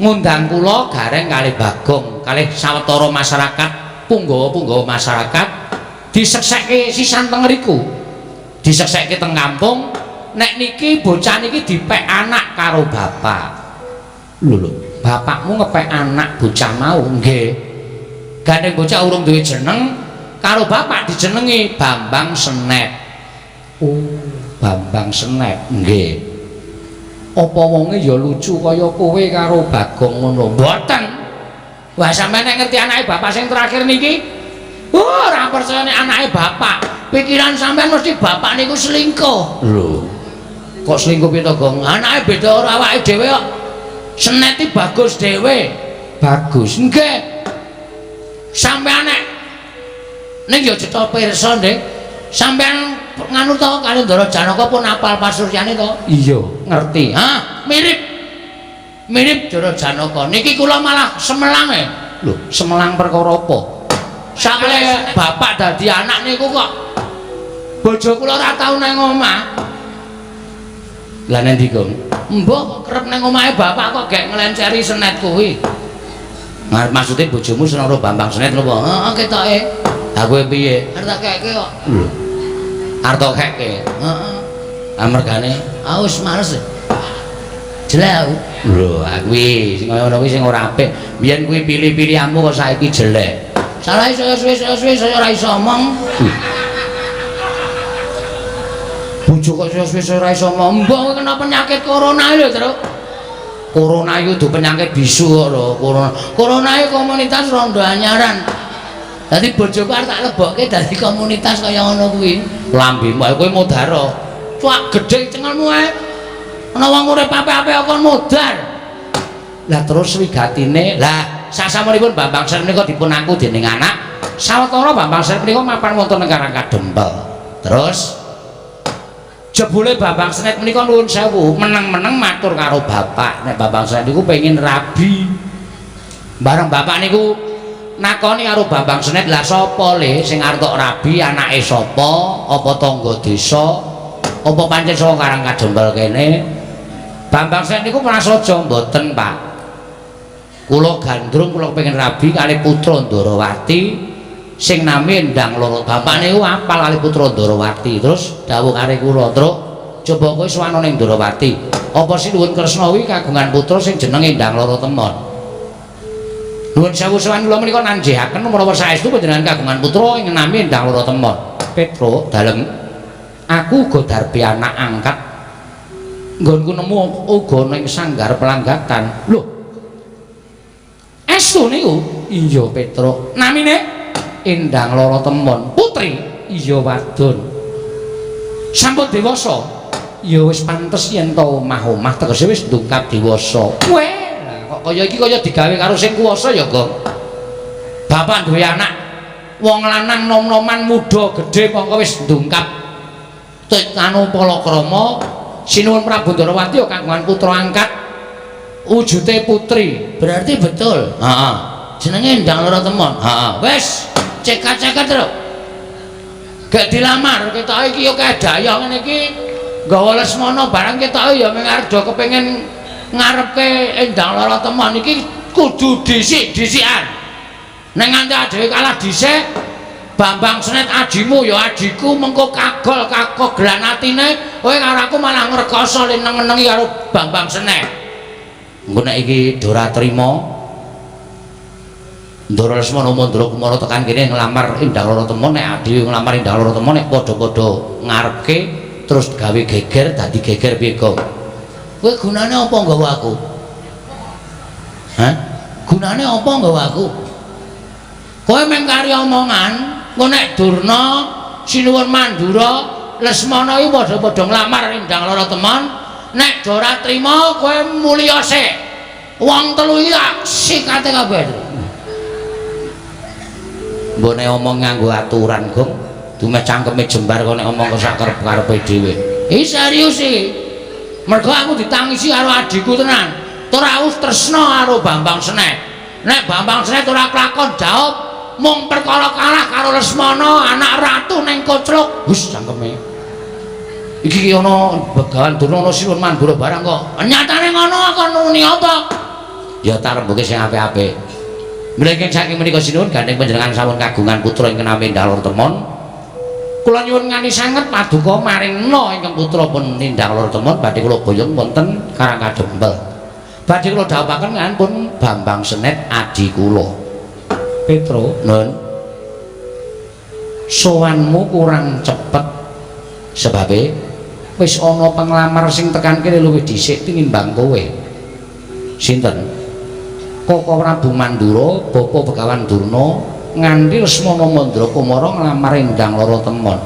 S1: ngundang kula gareng kalih Bagong kalih sawetara masyarakat punggawa-punggawa masyarakat diseksekke sisan teng ngriku diseksekke teng kampung nek niki bocah niki dipek anak karo bapak lho bapakmu ngepek anak bocah mau nggih gandeng bocah urung duwe jeneng karo bapak dijenengi Bambang Senep oh Bambang Senep nggih apa wonge ya lucu kaya kowe karo Bagong ngono mboten wah sampeyan nek ngerti anake bapak sing terakhir niki ora percaya nek anake bapak pikiran sampeyan mesti bapak niku selingkuh lho kok selingkuh piye to Gong anake beda ora awake dhewe kok Senet iki bagus dhewe bagus nggih sampeyan nek ya cetha pirsa Ndek sampeyan nganu to kali Ndara Janaka pun apal pasuryane to iya ngerti ha mirip Ndara Janaka niki kula malah semelang lho semelang perkara apa sakle bapak dadi anak niku kok bojo kula ora tau nang omah lah nendi Gong mbok kerep nang omahe bapak kok gek nglenceri Senet kuwi maksudnya bojomu seneng karo Bambang Senet lho heeh ketoke ha kowe piye arep tak keke kok lho arto keke heeh amargane aus males jelek lho kuwi sing kaya ngono kuwi sing ora apik biyen kuwi pilih-pilihanmu kok saiki jelek salah saya suwe-suwe saya ora iso omong bojo kok suwe-suwe ora iso omong mbok kena penyakit corona lho Tru corona itu penyakit bisu lho corona itu komunitas rondo anyaran dadi bojoku arep tak lebokke dadi komunitas kaya ngono kuwi. Lambemu kowe modaro. Cuak gedhe cengelmu ae. Ana wong urip apik-apik kok modar. Lah terus wigatine, lah sasampunipun Bambang Senet menika dipun aku dening anak. Sawetara Bambang Senet menika mapan wonten ing Karangka Dempel. Terus jebule Bambang Senet menika nuwun sewu, meneng-meneng matur karo bapak nek Bambang Senet niku pengin rabi. Bareng bapak niku nakoni karo Bambang Senet, lah sapa le sing arep tok rabi anake sapa apa tangga desa apa pancen saka Karangka Dempel kene. Bambang Senet niku prasaja mboten Pak, kula gandrung kula pengen rabi kali putra Ndarawati sing nami Endang Loro. Bapak niku apal kali putra Ndarawati. Terus dawuh kare kula, "Truk, coba kowe suwana ning Ndarawati. Apa Sinuwun Kresna kuwi kagungan putra sing jenenge Endang Loro Temon?" Nuwun sewu sowan kula menika nanjihaken menawa saestu panjenengan kagungan putra ing nami Endang Loro Temon. Petro, dalem aku uga darbe anak angkat. Nggonku nemu uga ning sanggar pelanggatan. Lho. Estu niku? Iya, Petro. Namine Endang Loro Temon. Putri? Iya, wadon. Sampun dewasa? Ya wis pantes yen to omah-omah tegese wis ndungkap dewasa. Weh, kok kaya iki kaya digawe karo sing kuwasa ya, Gong. Bapak duwe anak wong lanang nom-noman muda gedhe mongko wis ndungkap anu palakrama. Sinuwun Prabu Ndarawati ya kagungan putra angkat wujude putri. Berarti betul. Heeh. Jenenge Endang Loro Temon. Heeh. Wis cekat-cekat terus. Gak dilamar ketoke iki ya kedaya ngene iki. Nggawa Lesmana barang ketoke ya mung arep do kepengin ngarepke Endang Loro Temon iki kudu dhisik-dhisikan. Nek nganti dhewe kalah dhisik, Bambang Senet adimu ya adiku mengko kagol gelan atine kowe karo aku malah ngrekoso leneng-nenengi karo Bambang Senet. Engko nek iki ora trima Ndara Lesmana Mandra Kumara tekan kene nglamar Endang Loro Temon, nek adi nglamar Endang Loro Temon nek padha-padha ngarepke terus gawe geger dadi geger piye kok. Kowe gunane apa nggawa aku? Hah? Gunane apa nggawa aku? Kowe mung kari omongan, engko nek Durna, Sinuwun Mandura, Lesmana iki padha-padha nglamar Endang Loro Temon, nek ora trima kowe mulya sik. Wong telu iki tak sikate kabeh. Mbone omong nganggo aturan, Gong. Dumeh cangkeme jembar kok nek omong kok sak karep-karepe dhewe. Serius iki. Mergo aku ditangisi karo adikku tenan. Ora us tresna karo Bambang Senet. Nek Bambang Senet ora kelakon jawab mung perkara kalah karo Lesmana anak ratu ning Kocluk. Wis cangkeme. Iki ana Begawan Durna ana Sinuwun Mandura barang kok. Nyatane ngono kok nuni apa? ya tarembuke sing apik-apik. Mriki saking menika sinuwun gandeng panjenengan sampun kagungan putra ingkang nami Ndalur Temon. Kula nyuwun nganti sanget paduka maringna ingkang putra pun Nindang Lur Temon badhe kula boyong wonten Karangkadempel. Badhe kula dhawuhaken ngampun Bambang Senet adi kula. Petro, nun. Sowanmu kurang cepet sebabe wis ana penglamar sing tekan kene luwih dhisik tinimbang kowe. Sinten? Koko Prabu Mandura, Bapa Begawan Durna nganti Lesmana Mandra Kumara nglamar Endang Lara Temon.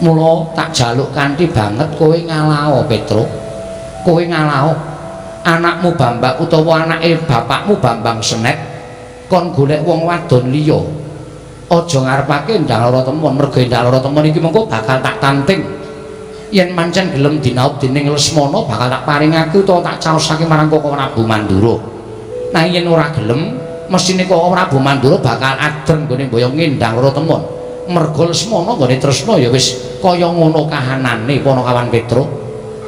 S1: Mula tak jaluk kanthi banget kowe ngalao Petro. Kowe ngalao anakmu Bambang utawa anake bapakmu Bambang Senet kon golek wong wadon liya. Aja ngarepake Endang Lara Temon, mergo Endang Lara Temon iki mengko bakal tak tanting. Yen mancen gelem dinaut dening Lesmana bakal tak paringake utawa tak caosake marang Koko Prabu Mandura. Nah yen ora gelem mesine Koko Prabu Mandura bakal adreng nggone mboyong Endang Lara Temon. Mergo Lesmana nggone tresna ya wis kaya ngono kahanane Panakawan Petro.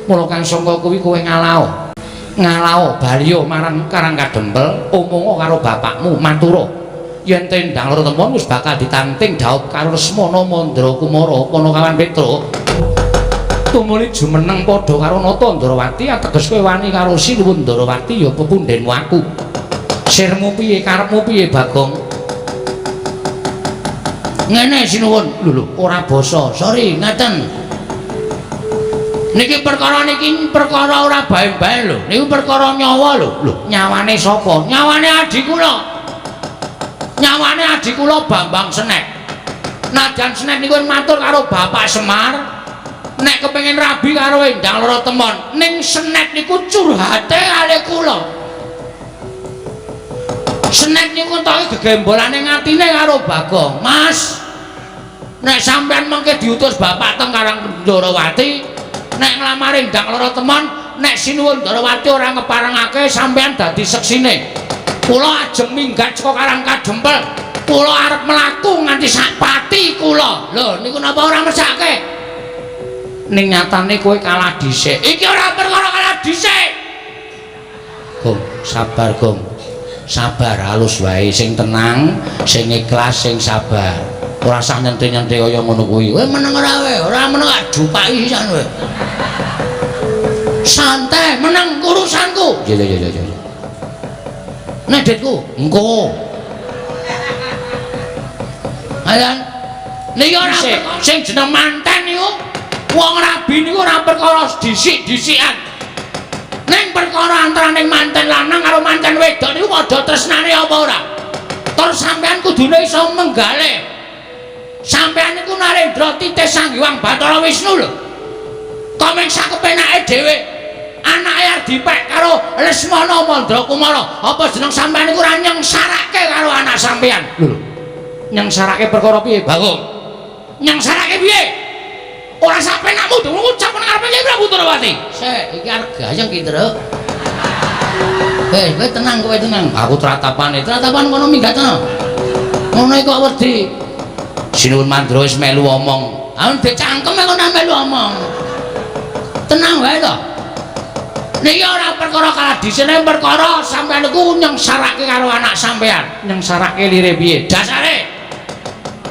S1: Mula kang sangka kuwi kowe ngalao. Ngalao baliya marang Karangkadempel omonga karo bapakmu matura yen Endang Lara Temon wis bakal ditanting dhaup karo Lesmana Mandra Kumara Panakawan Petro. Tumuli jumeneng padha karo Nata Ndrawati ateges kowe wani karo Sinuwun Ndrawati ya pepundhenmu aku. Sirmu piye karepmu piye Bagong? Ngene Sinuwun. Lho ora basa. Sorry, ngaten. Niki perkara ora bae-bae lho. Niku perkara nyawa lho. Lho, nyawane sapa? Nyawane adik kula. Nyawane adik kula Bambang Senet. Najan Senet niku matur karo Bapak Semar nek kepengin rabi karo Endang Lara Temon, ning Senet niku curhate kali kula. Senet niku entuk gegembolane ngatine karo Bagong. Mas, nek sampean mengke diutus bapak teng Karangdrawati, nek nglamar Endang Lara Temon, nek Sinuwun Ndrawati ora ngeparengake sampean dadi seksine. Kula ajeng minggat saka Karangkadempel. Kula arep mlaku nganti sak pati kula. Lho, niku napa ora mesake? Ning nyatane kowe kalah dhisik. Iki ora perkara kalah dhisik. Gong, sabar Gong. Sabar halus wae, sing tenang, sing ikhlas, sing sabar. Ora usah nyenthi-nyenthi kaya ngono kuwi. Kowe meneng ora wae, ora meneng ajupaki pisan kowe. Santai, meneng urusanku. Ya. Nek ditku, engko. Ayan. Niki ora sing jeneng manten niku wong rabi niku ora perkara dhisik-dhisikan. Ning perkara antaraning manten lanang karo manten wedok niku padha tresnane apa ora? Tur sampean kudune iso menggale. Sampean niku Narendra Titih Sanghyang Bathara Wisnu lho. Komeng sakepenake dhewe. Anake arep dipek karo Lesmana Mandra Kumara. Apa jeneng sampean niku ora nyengsarake karo anak sampean? Lho. Nyengsarake perkara piye, Bagong? Nyengsarake piye? Ora sapenakmu dhewe ngucap nang ngarepe Nyai Prabu Ndrawati. Sik, iki arep gayeng ki, Truk. Kowe tenang, kowe tenang. Aku tratapan kono minggatno. Ngono iku kok wedi. Sinuwun Mandra wis melu omong. Amun dicangkem kok nang melu omong. Tenang wae to. Niki ora perkara kalah dhisik, perkara sampean niku nyengsarake karo anak sampean. Nyengsarake lire piye? Dasare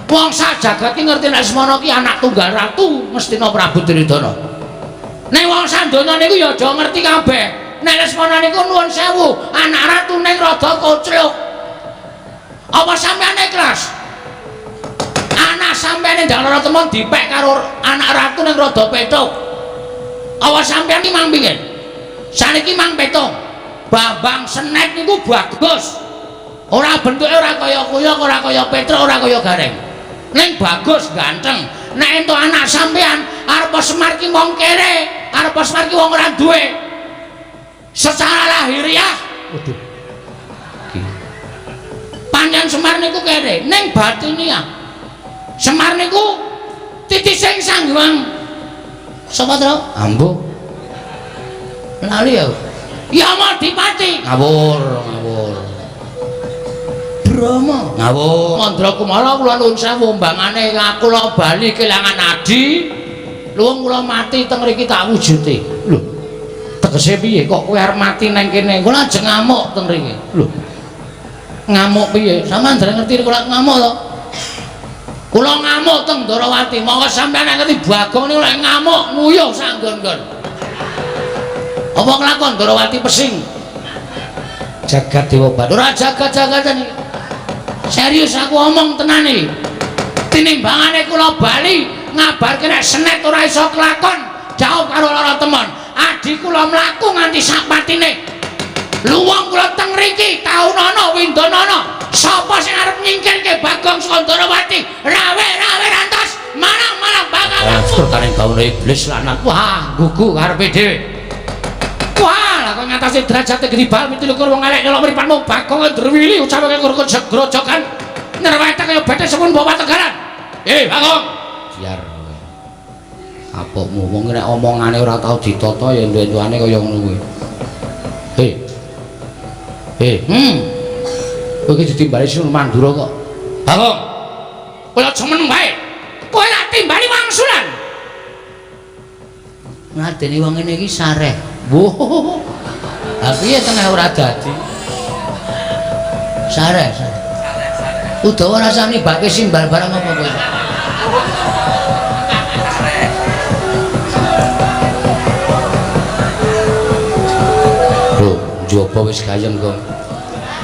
S1: wong sajagat ki ngerti nek Lesmana ki anak tunggal ratu Mestina Prabu Duryudana. Nek wong sadonya niku ya aja ngerti kabeh. Nek Lesmana niku nuwun sewu, anak ratu ning rada kocluk. Apa sampean ikhlas? Anak sampean Endang Lara Temon dipek karo anak ratu ning rada petuk. Apa sampean ki mang pingin? Saniki mang petung. Bambang Senet niku bagus. Ora bentuke ora kaya kuyok, ora kaya Petro, ora kaya Gareng. Ning bagus ganteng. Nek entuk anak sampean arep Semar ki wong kere, arep Semar ki wong ora duwe. Secara lahiriah, waduh. Panjang Semar niku kere, ning batiniah Semar niku titising Sanghyang. Sapa to? Ambo. Lali ya. Ya Madipati. Ngawur. Brama ngawur Mandra Kumara kula nuwun sewu mbangane kula bali kelangan adi luwung kula mati teng mriki tak wujute lho Tegese piye kok kowe arep mati nang kene? Kula ajeng ngamuk ten mriki. Lho. Ngamuk piye? Sampeyan dereng ngerti kula ngamuk to? Kula ngamuk teng Darawati, monggo sampeyan ngerti Bagong niku lek ngamuk nguyuh sak nggon-nggon. Apa kelakon Darawati pesing? Jagat Dewa Bathara. Ora jagat-jagatan iki. Serius aku omong tenan iki. Tinimbangane kula bali ngabarke nek Senet ora iso kelakon, jauh karo lara temon. Adi kula mlaku nganti sak patine. Luwung kula teng mriki taunana windanana. Sapa sing arep nyingkirke Bagong saka Darawati? Rawe-rawe rantos, malang-malang bakal laku. Taring baune iblis lanang. Wah, gugu karepe dhewe. Wah, lah kok ngatasi derajate Gedibal mitilukur wong elek nyelok mripanmu Bagong Ndrewili ucapake kurang grojokan. Nerwete kaya bethe sepun bawa tegaran. Bagong. Biar apokmu wong nek omongane ora tau ditata ya endu-enduane kaya ngono kuwi. Kowe iki ditimbali Sunan Mandura kok. Bagong. Kowe aja meneng bae. Kowe lak timbali wangsulan. Ngadeni wong ngene iki sareh. Woh. Lah piye tengah ora dadi? Sareh. Udawa rasane bake simbal barang apa kowe? Jopo wis gayeng kok.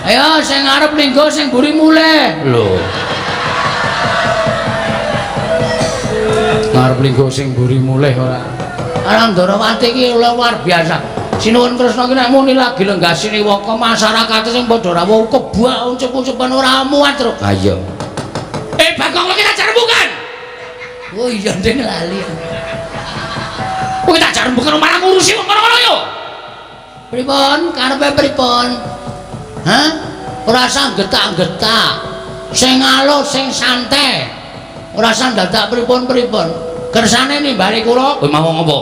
S1: Ayo sing arep linggo sing mburi mulih. Lho. Arep linggo sing mburi mulih ora. Arang Darawati iki luar biasa. Sinuwun Kresna ki nek muni lagi lenggasine waka masyarakat sing padha rawuh kebak uncep-uncepan ora muat terus. Ayo. Bagong kita jar rembugan. Oh iya ndeng lali. Kita jar rembugan malah ngurusi wong kono-kono yo. Pripun? Karepe pripun? Hah? Ora usah getak-getak. Sing alus, sing santai. Ora usah dadak pripun-pripun. Kersane nimbali kula. Kowe mau ngomong apa?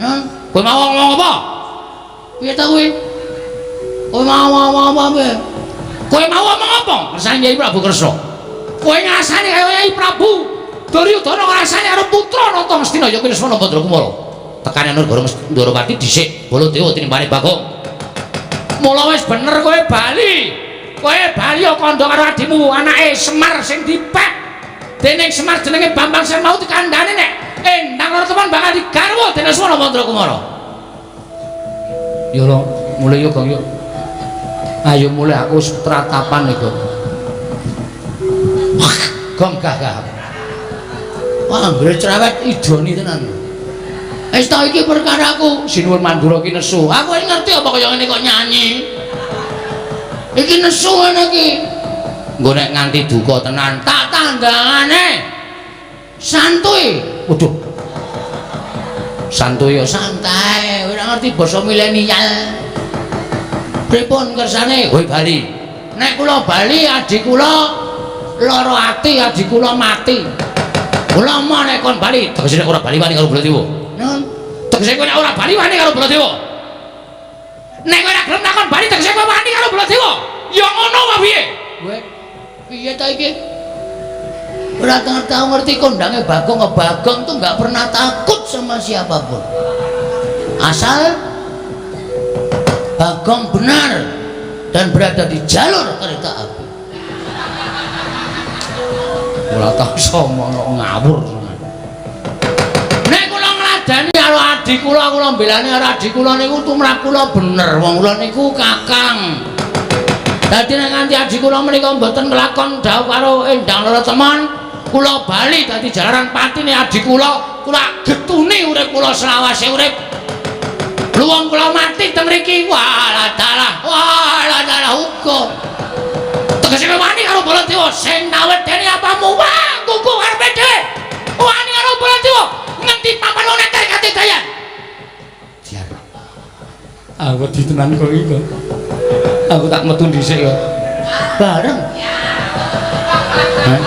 S1: Hah? Kowe mau ngomong apa? Piye ta kowe? Kowe mau ngomong apa piye? Kowe mau ngomong apa? Kersane Nyai Prabu Kresna. Kowe ngrasani kaya Nyai Prabu Duryudana ngrasani karo putra Nata Mestina ya kuwi Lesmana Badra Kumara. Tekane negara Darawati dhisik Baladewa tinimbane Bagong. Mula wis bener kowe bali. Kowe bali kandha karo adimu anake Semar sing dipek. Dening Semar jenenge Bambang sing mau dikandhani nek endang ora teman bakal digarwa dening Lesmana Badra Kumara. Yo lho, mulai yo Gong yo. Ayo mulai aku wis tratapan iku. Gong gagah. Wah, anggere cerewet idoni tenan. Wis ta iki perkaraku Sinuwun Mandura ki nesu. Aku ngerti apa kaya ngene kok nyanyi. Iki nesu ngene iki. Nggo nek nganti duka tenan tak tandangane. Santuy. Waduh. Santuy ya santai, ora ngerti basa milenial. Pripun kersane? Kowe bali. Nek kula bali adik kula lara ati, adik kula mati. Kula mau nek kon bali, tegese nek ora bali wani karo Baladewa. Tegese kowe nek ora bali wani karo Baladewa. Nek kowe ora gelem takon bali tegese kowe wani karo Baladewa. Ya ngono apa piye? Kowe piye ta iki? Ora tahu ngerti kondange Bagong. Bagong tuh nggak pernah takut sama siapapun. Asal Bagong benar dan berada di jalur kereta api. Ora tau somono ngawur. Dani karo adik kula mbelani karo adik kula niku tumrap kula bener wong kula niku kakang. Dadi nek nganti adik kula menika mboten nglakon dawuh karo Endang Laratemon, kula bali dadi jalaran patine adik kula getuni urip kula selawase urip. Luwung kula mati teng mriki walah dalah hukum. Tegese wani karo Baladewa sing nawedeni apamu wah kuku arepe dhewe. Wani karo Baladewa nganti papan lo neter kate dayan. Jar. Aku ditenan kok iki kok. Aku tak metu dhisik kok. Bareng. Hah?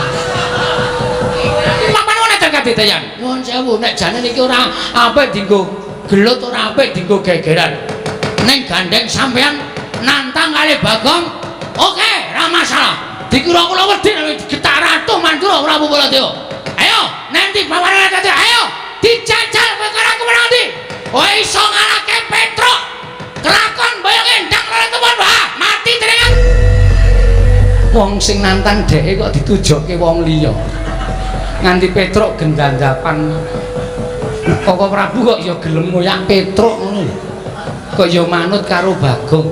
S1: Papan lo neter kate dayan. Nuwun sewu nek jane niki ora apik dienggo gelut ora apik dienggo gegeran. Ning gandeng sampean nantang kali Bagong. Oke, ora masalah. Dikira kula wedi nek getak Ratu Mandura Prabu Baladewa. Ayo, nanti papan lo neter ayo. Dijajal perkara aku menang ndi? kowe iso ngalahke Petruk kelakon boyong Endang Raratemon wah mati tenan wong sing nantang dheke kok ditujokke wong liya nganti Petruk gendandapan Koko Prabu kok ya gelem ngoyak Petruk ngono lho kok ya manut karo Bagong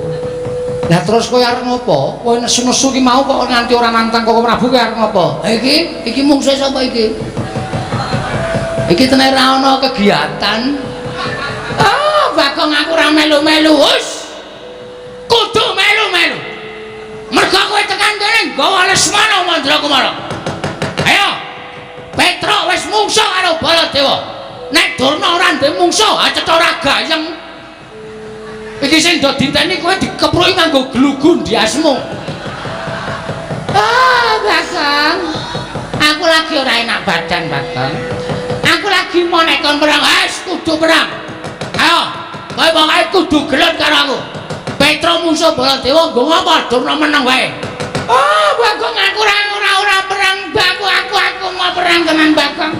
S1: lah terus kowe arep ngopo kowe nesu-nesu ki mau kok nganti ora nantang Koko Prabu kowe arep ngopo iki mungsuh sapa iki tenan ra ana kegiatan Bagong aku ora melu-melu wis kudu melu-melu mergo kowe tekan kene nggawa Lesmana Mandrakumara ayo Petruk wis mungsuh karo Baladewa nek Durna ora ndek mungsuh acetha ora gayeng iki sing do diteni kowe dikepruki nganggo glugun diasmu Bagong aku lagi ora enak badan Bagong aku lagi mau nekon perang wis kudu perang ayo kowe pokoke kudu gelut karo aku Petruk mungsuh Baladewa nggo ngapa Durna meneng wae Bagong aku ora perang aku mau perang tenan Bagong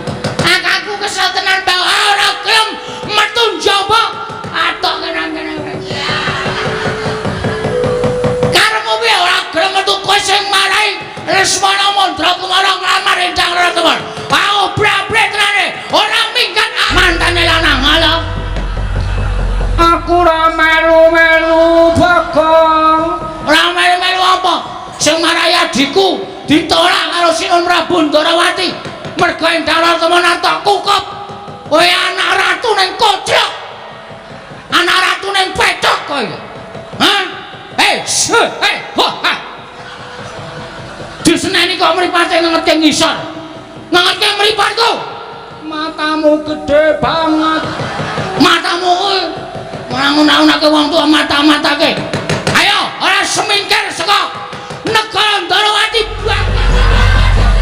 S1: aku kesel tenan Bagong ora gelem metu njaba atok kene karemu piye ora gelem metu kowe sing marahi Lesmana Mandrakumara nglamar Endang Raratemon obrak-abrik tenane ora minggat mantane lanang ala aku ora melu-melu Bagong ora melu-melu apa sing marahi adikku ditolak karo Sinun Prabu Ndarawati mergo Endang Raratemon atok kukup kowe anak ratu ning kocok anak ratu ning pecok kowe diseneni kok mripate ngerti ngisor ngerti mripatku matamu gede banget matamu kuwi ora nguna-unake wong tuwa mata-matake ayo ora semingkir saka negara Ndarawati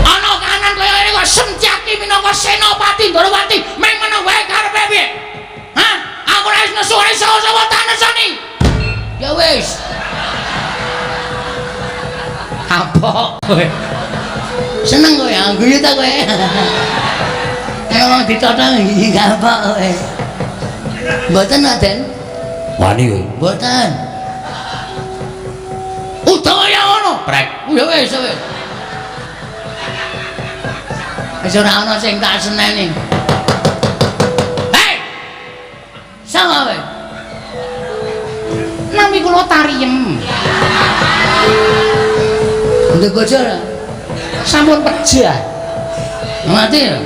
S1: ana kanan kaya ngene kok Semjaki minangka senopati Ndarawati meng meneng wae karepe piye aku ora iso nesu ora iso sapa tak nesoni ya wis apa kowe seneng kowe guyu ta kowe wong ditotong iki apa kowe mboten Aden wani kowe mboten utawa ya ngono prek ya wis wis ora ana sing tak seneni hei sama kowe nami kula Tariem ndek bojo sampun pejah mati ya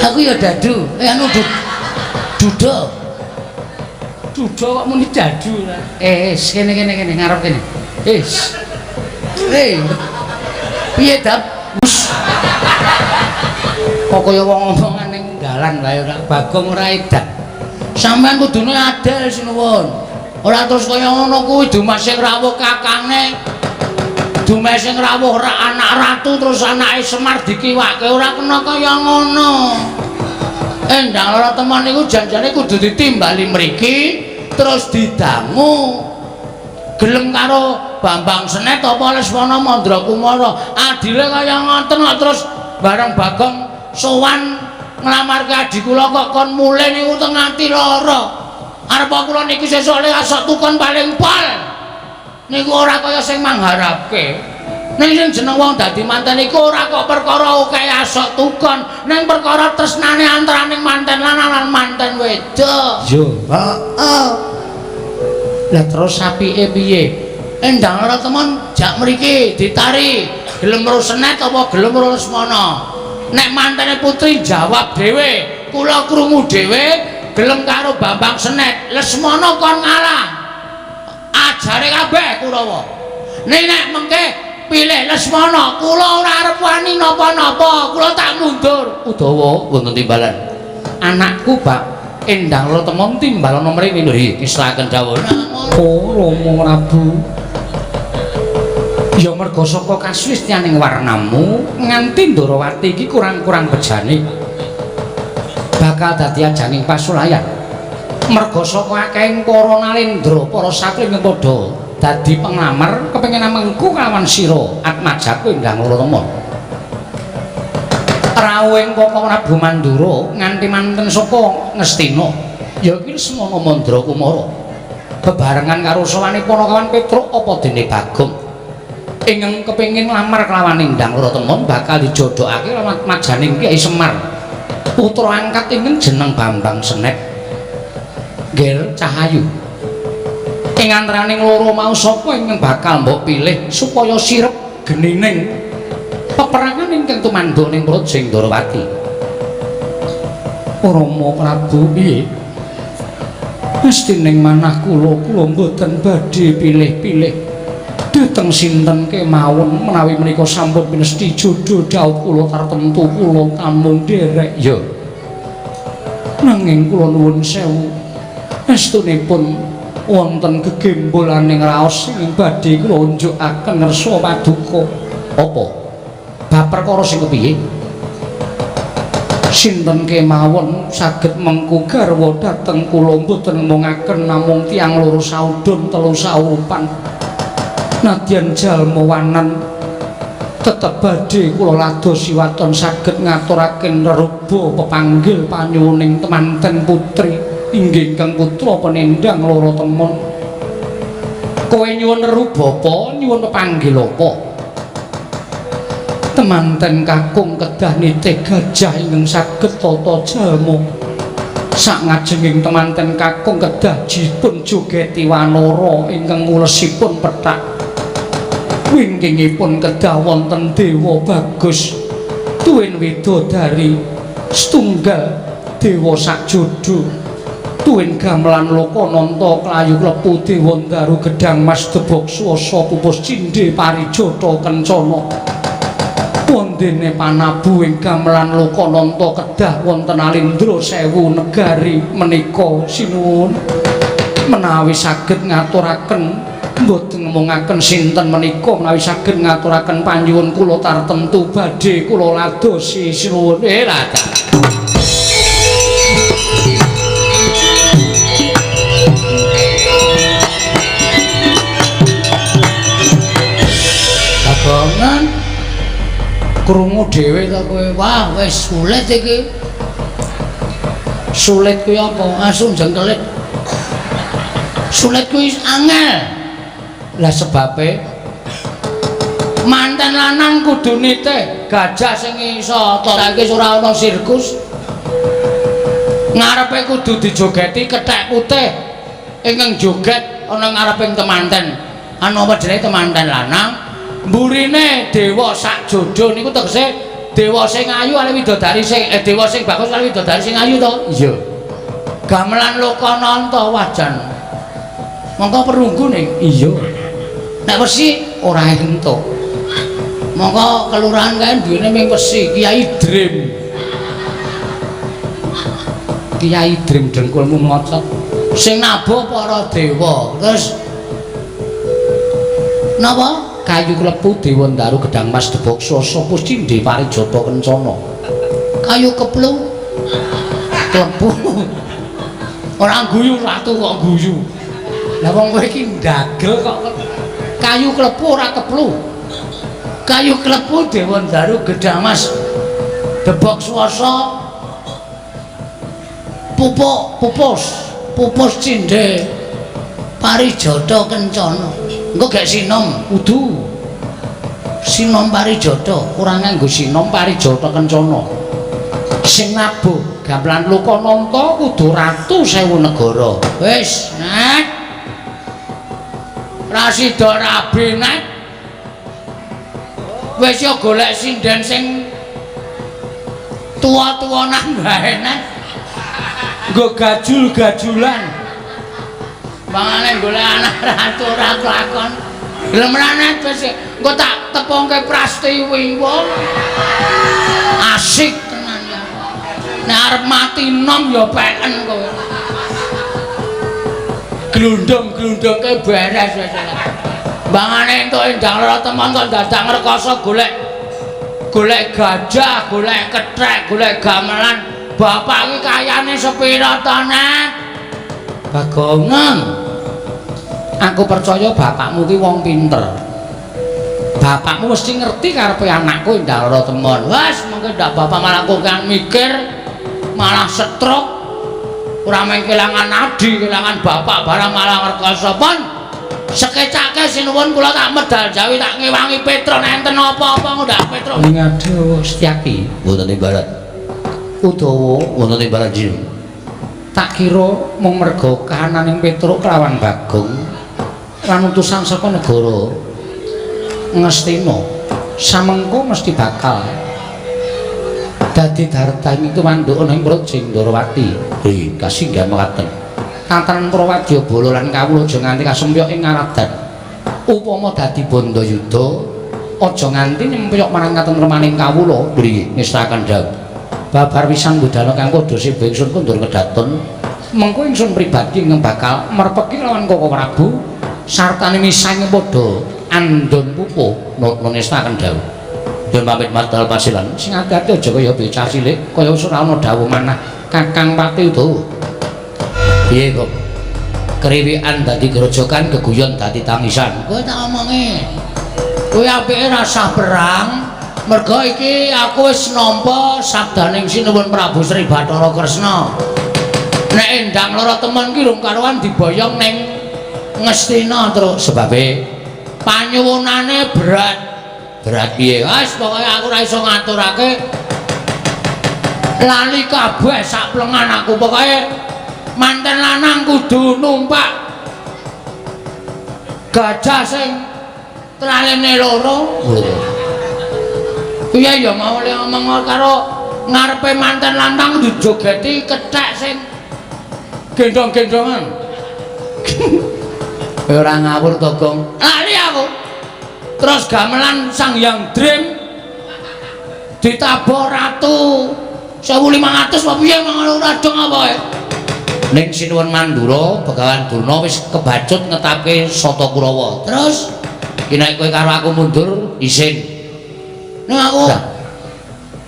S1: aku ya dadu anu dudo kok muni dadu kene ngarep kene piye dap kok kaya wong omongan ning dalan wae ora Bagong ora edan sampean kudune adil sinuwun ora terus kaya ngono kuwi Dumas sing rawuh kakange Dumas sing rawuh anak ratu terus anake Semar dikiwake ora kena kaya ngono Endang Raratemon niku janjane kudu ditimbali mriki terus didangu gelem karo Bambang Senet apa Lesmana Mandrakumara adile kaya ngoten kok terus bareng Bagong sowan nglamarke adik kula kok kon mulih niku teng ati lara arep kula niki sesuk le asok tukon paling pol niku ora kaya sing mangharapke ning sing jeneng wong dadi manten iku ora kok perkara akeh asok tukon ning perkara tresnane antaraning manten lanang lan manten wedok yo heeh lah terus apike piye Endang Raratemon jak mriki ditari gelem karo Senet apa gelem karo Lesmana nek mantene putri jawab dhewe kula krungu dhewe gelem karo Bambang Senet Lesmana kon ngalah ajare kabeh Kurawa nek mengke pilih Lesmana kula ora arep wani napa-napa kula tak mundur Udawa wonten timbalan anakku Pak Endang Raratemon timbalana mriki lho kisrahaken dawuh Rama Prabu ya mergo saka kasuwistyaning warnamu nganti Ndarawati iki kurang-kurang bejane bakal dadi ajaning pasulayan mergo saka akehing para nalendra para satri ing padha dadi penglamar kepengin mengku kalawan sira atmajaku Endang Raratemon rawuhing Kaka Prabu Mandura nganti manten saka Ngastina ya iki Semana Mandra Kumara bebarengan karo sawane Panakawan Petruk apa dene Bagong ingkang kepengin nglamar kelawan Endang Ratatemon bakal dijodhokake lewat majaning Kyai Semar putra angkat ingkang jeneng Bambang Senet Ger Cahayu ing antaraning loro mau sapa ingkang bakal mbok pilih supaya sirep genining peperangan ingkang tumandha ning Projeng Ndrawati Rama Prabu piye mestining manah kula mboten badhe pilih-pilih dhateng sinten kemawon menawi menika sampun pinesti jodho dawuh kula tartemtu kula tamung derek ya nanging kula nuwun sewu estunipun wonten gegembolaning raos sing badhe kula unjukaken ngersa paduka apa bab perkara sing kepiye sinten kemawon saged mengku garwa dhateng kula mboten mungaken namung tiyang loro saudon telu saurupan nadyan jalma wanan tetep badhe kula ladosi waton saged ngaturaken reruba pepanggil panyuwuning temanten putri inggih kang putra penendang loro temon kowe nyuwun reruba apa nyuwun pepanggil apa temanten kakung kedah nitih gajah ingkang saged tata jalma sak ngajenging temanten kakung kedah dipun jogeti wanara ingkang mulesipun pethak wingkingipun kedah wonten dewa bagus tuwin widodari setunggal dewa sakjodo tuwin gamelan Lokananta klayu klepu dewa Ndaru gedhang mas debok swasa pupus cindhe parijata kencana wondene panabu ing gamelan Lokananta kedah wonten Alindra Sewu negari menika sinuwun menawi saged ngaturaken mboten ngomongaken sinten menika menawi saged ngaturaken panyuwun kula tartemtu badhe kula ladosi sinuwun rata Kagongan krungu dhewe ta kowe wah wis sulit iki sulit kuwi apa asu jengkelit sulit kuwi angel lah sebabe manten lanang kudu nitih gajah sing iso saiki ora ana sirkus ngarepe kudu dijogeti kethek putih ingkang joget ana ngareping temanten ana apa jenenge temanten lanang mburine dewa sakjodo niku tegese dewa sing ayu ale widodari sing dewa sing bagus ale widodari sing ayu to iya gamelan Lokananta wajan mongko perunggu ning iya nek wesi ora entuk mongko kelurahan kae duwene ming wesi Kiai Drim dengkulmu mocot sing nabuh para dewa terus napa kayu klepu dewa Ndaru gedhang mas debok swasa pupus cindhe parijata kencana kayu keplu klepu ora guyu ratu kok guyu lah wong kowe iki ndagel kok kayu klepu ora keplu kayu klepu dewa Ndaru gedhang mas debok swasa pupus cindhe parijata kencana engko gek sinom kudu sinom parijata ora nganggo sinom parijata kencana sing nabuh gamelan Lokananta kudu ratu sewu negara wis nek rasida rabi nek wis yo golek sinden sing tuwa-tuwanan wae nek nggo gajul-gajulan mangane golek anak ratu ora kelakon lemranet wis engko tak tepongke prastiwi wong asik tenan ya nek arep mati nom ya peken kowe glundung-glundungke beres wis mangane entuk Endang Ratatemon kok dadak ngrekoso golek gajah golek kethek golek gamelan bapak iki kayane sepira to Nek Bagongan aku percaya bapakmu ki wong pinter bapakmu mesti ngerti karepe anakku Ndara Temon. Wes mengko ndak bapak malah kok kan mikir malah stroke. Ora mung kelangan adi, kelangan bapak barang malah ngertoso pon. Sekecake sinuwun kula tak medal jawi tak ngewangi Petro enten apa-apa ndak Petro. Ngaduh Setyaki wonten ing barat. Utawa wonten ing barat jin. Tak kira mung merga kahananing Petro kelawan Bagong lan utusan saka negara Ngastina samengko mesti bakal dadi dartane itu manduk ana ing perut Jendrawati. Kasinggihan mekaten. Kanten Prawadya Bala lan kawula aja nganti kasempyok ing ngaradan. Upama dadi Bandayuda aja nganti nyempyok marang katentremaning kawula. Nggih, ngestaken dawuh. Babar pisan budal kang padha sibuk ingsun kundur kedaton. Mengko ingsun pribadi ingkang bakal merpeki lawan Koko Prabu sartane misange padha andon pupuh nuwun ngestaken dawuh. Yen pamit madal pasilan sing ati-ati aja kaya bocah cilik kaya ora ana dawuh manah Kakang Pati Udawa. Piye kok kriwikan dadi grojokan geguyon dadi tangisan. Kowe tak omongi. Kowe apike rasah perang merga iki aku wis nampa sabdaning Sinuwun Prabu Sri Bathara Kresna. Nek endang lara temen ki rung karuan diboyong ning Ngastina terus sebabe panyuwunane berat. Berat piye? Wis pokoke aku ora iso ngaturake. Lali kabeh sak plengan aku pokoke manten lanang kudu numpak gajah sing traline loro. Iya ya mau ngomong karo ngarepe manten lanang dijogeti kethek sing gendong-gendongan. Ora ngawur to, Gong. Lali aku. Terus gamelan Sang Hyang Dream ditabok ratu 1500 apa piye mangono radong apa wae. Ning Sinuwun Mandura Begawan Durna wis kebacut ngetapke Sata Kurawa. Terus ki nek kowe karo aku mundur isin. Ning aku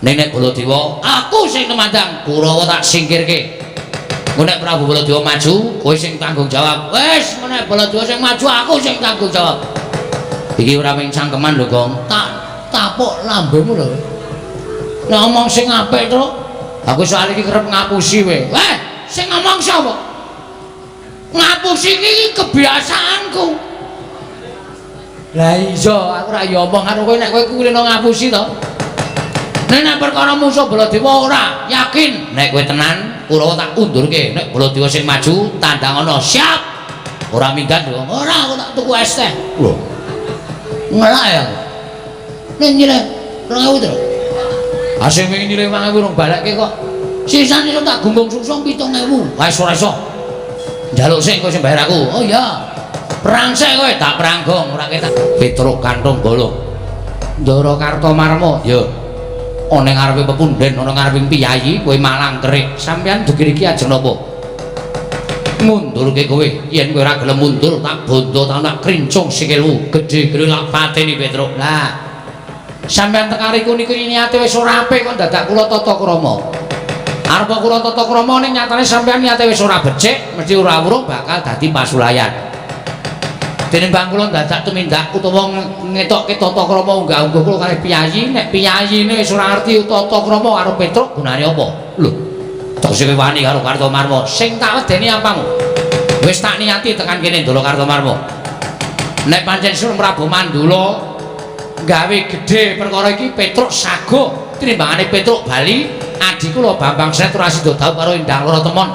S1: ning nek Baladewa aku sing temandang Kurawa tak singkirke. Engko nek Prabu Baladewa maju kowe sing tanggung jawab. Wis nek Baladewa sing maju aku sing tanggung jawab. Iki ora mung cangkeman lho, Gong. Tak tapuk lambemu lho. Nek ngomong sing apik to aku soal iki kerep ngapusi kowe. Weh sing ngomong sapa? Ngapusi iki kebiasaanku. Lah iya, aku ora ya omong karo kowe nek kowe kulino ngapusi to. Nek perkara musuh Baladewa ora yakin, nek kowe tenan Kurawa tak undurke. Nek Baladewa sing maju tandangono siap. Ora minggat lho. Ora aku tak tuku es teh. Lho. Ngelak ya. Nek nyileh 2000 to. Asing wingi nyileh 5000 rong balekke kok. Sisane iso tak gunggung susung 7000. Wis ora iso. Njaluk sik kowe sing bayar aku. Oh iya. Perang sik kowe tak peranggong ora ketak. Petruk kantong bolong. Ndara Kartomarma ya. Ana ngarepe pepunden, ana ngareping piyayi, kowe malang kerik. Sampeyan dugir iki ajeng napa? Mundurke kowe. Yen kowe ora gelem mundur tak bondo tak krincung sikilmu. Gedhe-gedhe lak pateni Petruk. Lah. Sampeyan tekariku niku niate wis ora apik kok dadak kula tata krama. Arep kula tata krama ning nyatane sampeyan niate wis ora becik, mesti ora urung bakal dadi pasulayan. Tinimbang kula dadak tumindak utawa ngetokke tata krama unggah-ungguh kula kalih piyayi, nek piyayine wis ora ngerti tata krama karo Petruk gunane apa? Lho. Tok sing wani karo Kartomarma, sing tak wedeni apamu? Wis tak niati tekan kene Ndara Kartomarma. Nek pancen Sun Prabu Mandula gawe gedhe perkara iki Petruk sago tinimbangane Petruk bali adi kula Bambang Sret ora sida dawuh karo Endang Lara Temon.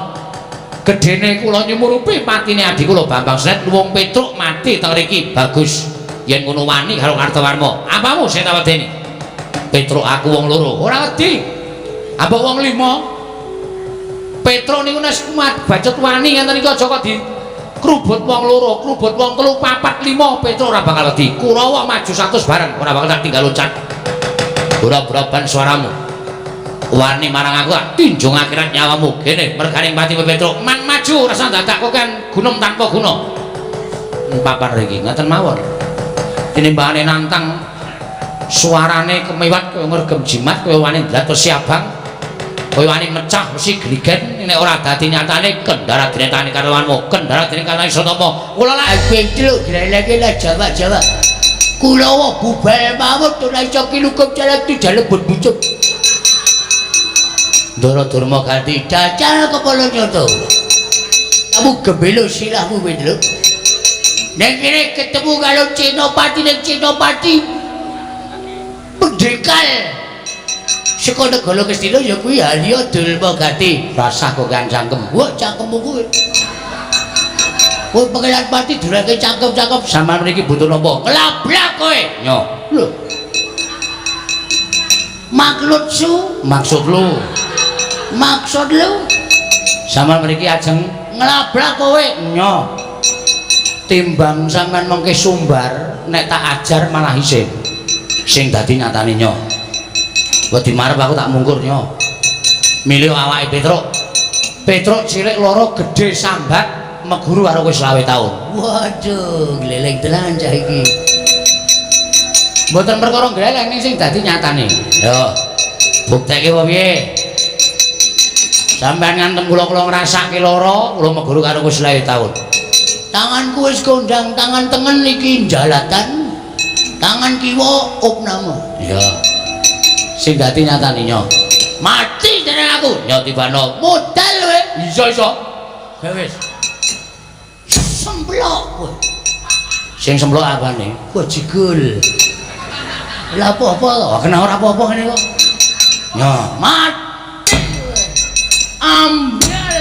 S1: Gedene kula nyumurupi patine adi kula Bambang Sret wong Petruk mati teng mriki. Bagus. Yen ngono wani karo Kartomarma. Apamu sing tak wedeni? Petruk aku wong loro. Ora wedi. Apa wong lima? Petruk niku nek bacot wani ngenten iki aja kok di krubut wong loro, krubut wong telu, papat, lima, Petruk ora bakal wedi. Kurawa maju 100 bareng, ora bakal tak tinggal loncat. Ora braban suaramu. Wani marang aku tak tinjung akhirat nyawamu. Kene merganing pati Petruk, man maju rasa dadak kok kan gunung tanpa guna. Papar iki ngaten mawon. Tinimbangane nantang suarane kemewat kowe ngregem jimat kowe wani ndlatos siabang. Kowe wani mecah mesti gligen nek ora dadi nyatane kendara dinetani karwanmu, kendara dinetani Sotama. Kula lak bengkel lho greleke lah Jawa-Jawa. Kulawa bubal mawon ora iso kilukup jalan tidak lebut bucuk. Ndara Durma ganti dacal kepala nyoto. Kamu gebelo sirahmu lho. Nek kene ketemu karo Cinopati nek Cinopati pendekal. Saka negara Kestina ya kuwi Halya Durma ganti. Rasah kok kan cangkem. Wah cangkemmu kuwi. Kowe pengelan pati durake cakep-cakep sampean mriki butuh napa? Ngelabrak kowe. Nyo. Lho. Maksud lu. Sampean mriki ajeng ngelabrak kowe. Nyo. Timbang sampean mengke sumbar nek tak ajar malah isin. Sing dadi nyatane nyo. Wedi marep aku tak mungkur nyo. Milih awake Petruk cilik loro gedhe sambat meguru karo kowe 20 taun. Waduh, gleleng tenan cah iki. Mboten perkara gleleng ning sing dadi nyatane. Yo. Bukteke apa piye? Sampeyan ngantem kula ngrasake lara, kula meguru karo kowe 20 taun. Tanganku wis kondang, tangan tengen iki jalatan. Tangan kiwa opname. Iya. Sing dadi nyatane nyo. Mati jeneng aku. Nyo tibano modal kowe. Iso. Ya wis. Semplok kowe. Sing semplok apane? Kok jigul. Lah apa-apa to? Kena ora apa-apa ngene kok. Nyo, mat. Ambil.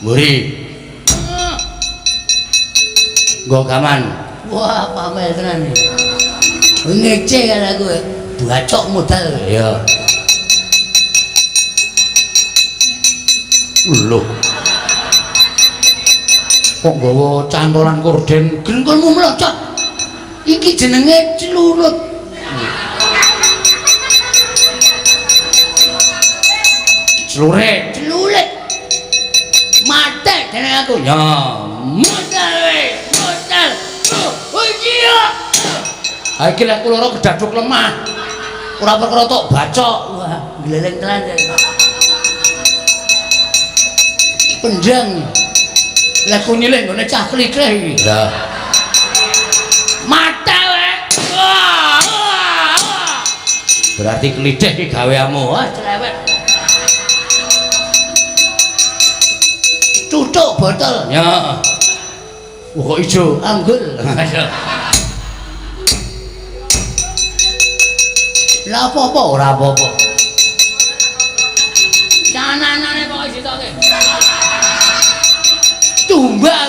S1: Muri. Nggo gaman. Wah, pamer tenan iki. Ngece kan aku. Bacok modal. Iya. Lho. Kok nggawa cantolan korden gengkulmu mlocot iki jenenge celurut celurit mate jenenge aku ya modal oh iya iki lek kula gedaduk lemah ora perkara tok bacok wah gleleng tenan penjang lah ku nyilih nggone cah klikleh iki. Lah. Mata wae. Wah. Berarti klithih iki gaweanmu. Wah, cerewet. Cucuk botol. Ya. Wah, kok ijo anggul. Lah apa-apa ora apa-apa. Jangan-jangan kok ditoke.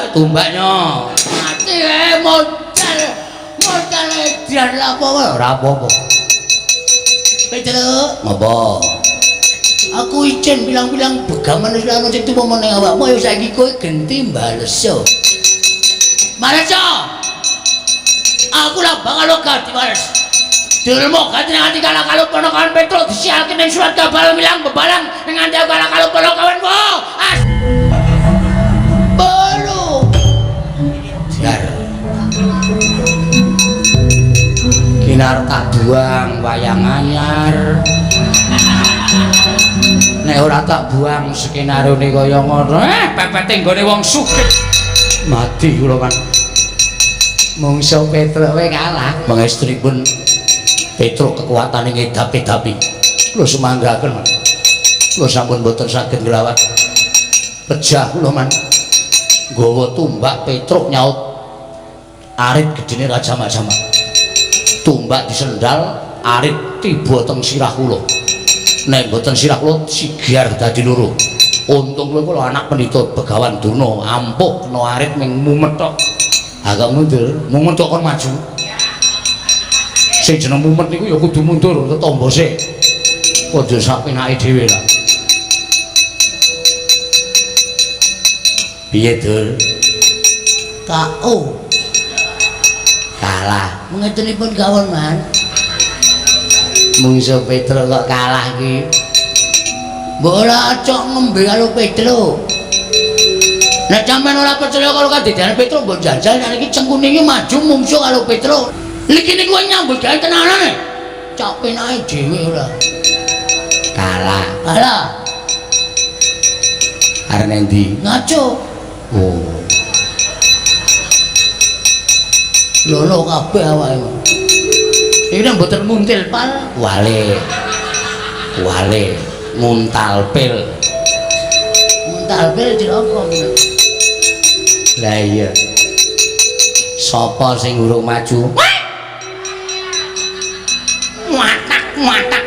S1: Tumbaknya mati modal edian ora apa-apa Petruk apa aku izin bilang-bilang begaman wis ana sing tuwa meneng awakmu ya saiki kowe genti mbaleso aku lah bakal ganti bales Durma ganti nganti kala-kala ponokan Petruk disialke ning surat kabar bilang bebalang nganti kala-kala ponokanmu Kinar tak buang wayang anyar nek ora tak buang skenarone kaya ngono pepete nggone wong sugih mati kula kan mungsuh Petruk wae kalah pangestripun Petruk kekuatane ngedapi-dapi kula semanggaken kula sampun boten saged nglawat pejah kula man nggawa tumbak Petruk nyaut arit gedene Raja Majama tumbak disendal arit tiba teng sirah kula nek mboten sirah kula sigar dadi loro untung kula anak pendhita Begawan Durna ampuh kena arit ming mumet tok agak mundur mumet tok kon maju sing jeneng mumet niku ya kudu mundur tetombo sik padha sak penake dhewe lah piye Dur KO kalah mengetenipun kawon man mungsuh Petruk kok kalah iki mbok ora acok ngombe karo Petruk nek sampean ora percaya karo kadidian Petruk mbok jajal nek iki cengkune iki maju mungsuh karo Petruk iki niku nyambut gawe tenanan cok penake dhewe ora kalah arep endi ngaco oh Lolo kabeh awake. Iki nek mboten muntil pal, wale. Muntalpil. Muntalpil diroko. Lah iya. Sapa sing urung maju? Muatak.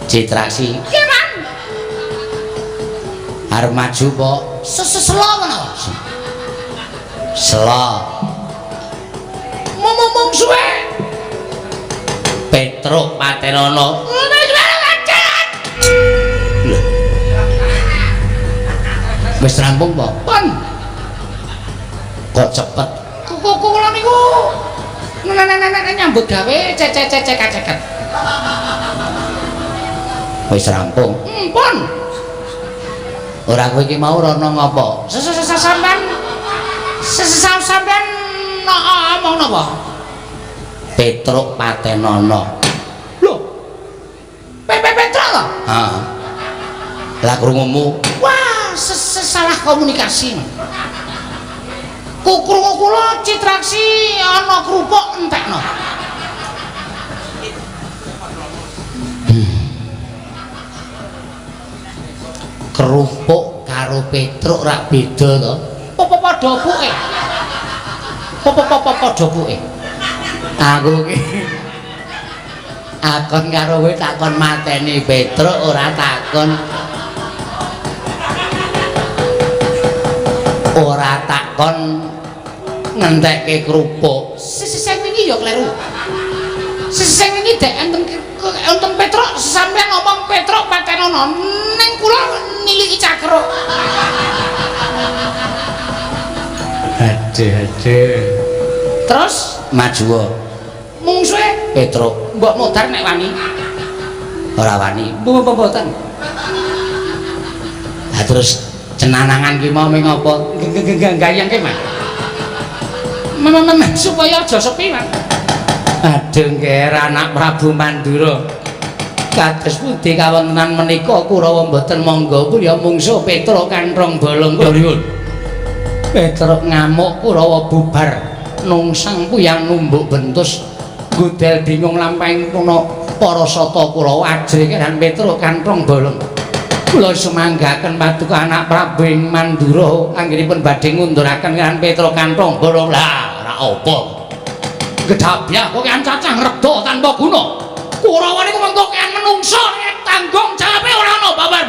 S1: Citraksi. Kiran. Arep maju po? Selo menapa? Selo. Momong suwe. Petruk Patenono. Wis rampung po? Pun. Kok cepet? Kula niku nyambut gawe cecek. Wis rampung. Pun. Ora kowe iki mau rono ngopo? Sampean ngomong napa? Petruk Patenono. Lho. Petruk to? Heeh. Lah krungumu, wah, salah komunikasi. Krungu kula Citraksi ana krupuk entekno. Kerupuk karo Petruk rak beda to. Padha puke. Padha puke. Aku ki akon karo kowe takon mateni Petruk ora takon ngentekke kerupuk. Sing wingi ya kleru. Sing wingi dek enten Petruk sampeyan ngomong Petruk Patenono ning kula niliki cakruk. Aduh. Terus maju. Mungsuhe Petruk, mbok modar nek wani. Ora wani, mboten. Lah terus cenanangan ki mau ming apa? Gayang ki, Mas. Supaya aja sepi, Mas. Aduh, nggih anak Prabu Mandura. Kados pundi kawontenan menika Kurawa mboten monggo ya mungsuh Petruk kanthong bolong pripun. Petruk ngamuk Kurawa bubar. Nungsang puyang numbuk bentus gudel bingung lampahing kono para sata Kurawa ajrih kan Petruk kanthong bolong. Kula semanggaken paduka anak Prabu Mandura anggenipun badhe ngunduraken kan Petruk kanthong bolong. Lah ora apa. Gedhabyah kok kan cacah reda tanpa guna. Kurawa niku mengko kan menungso tanggung jawabe ora ana babar.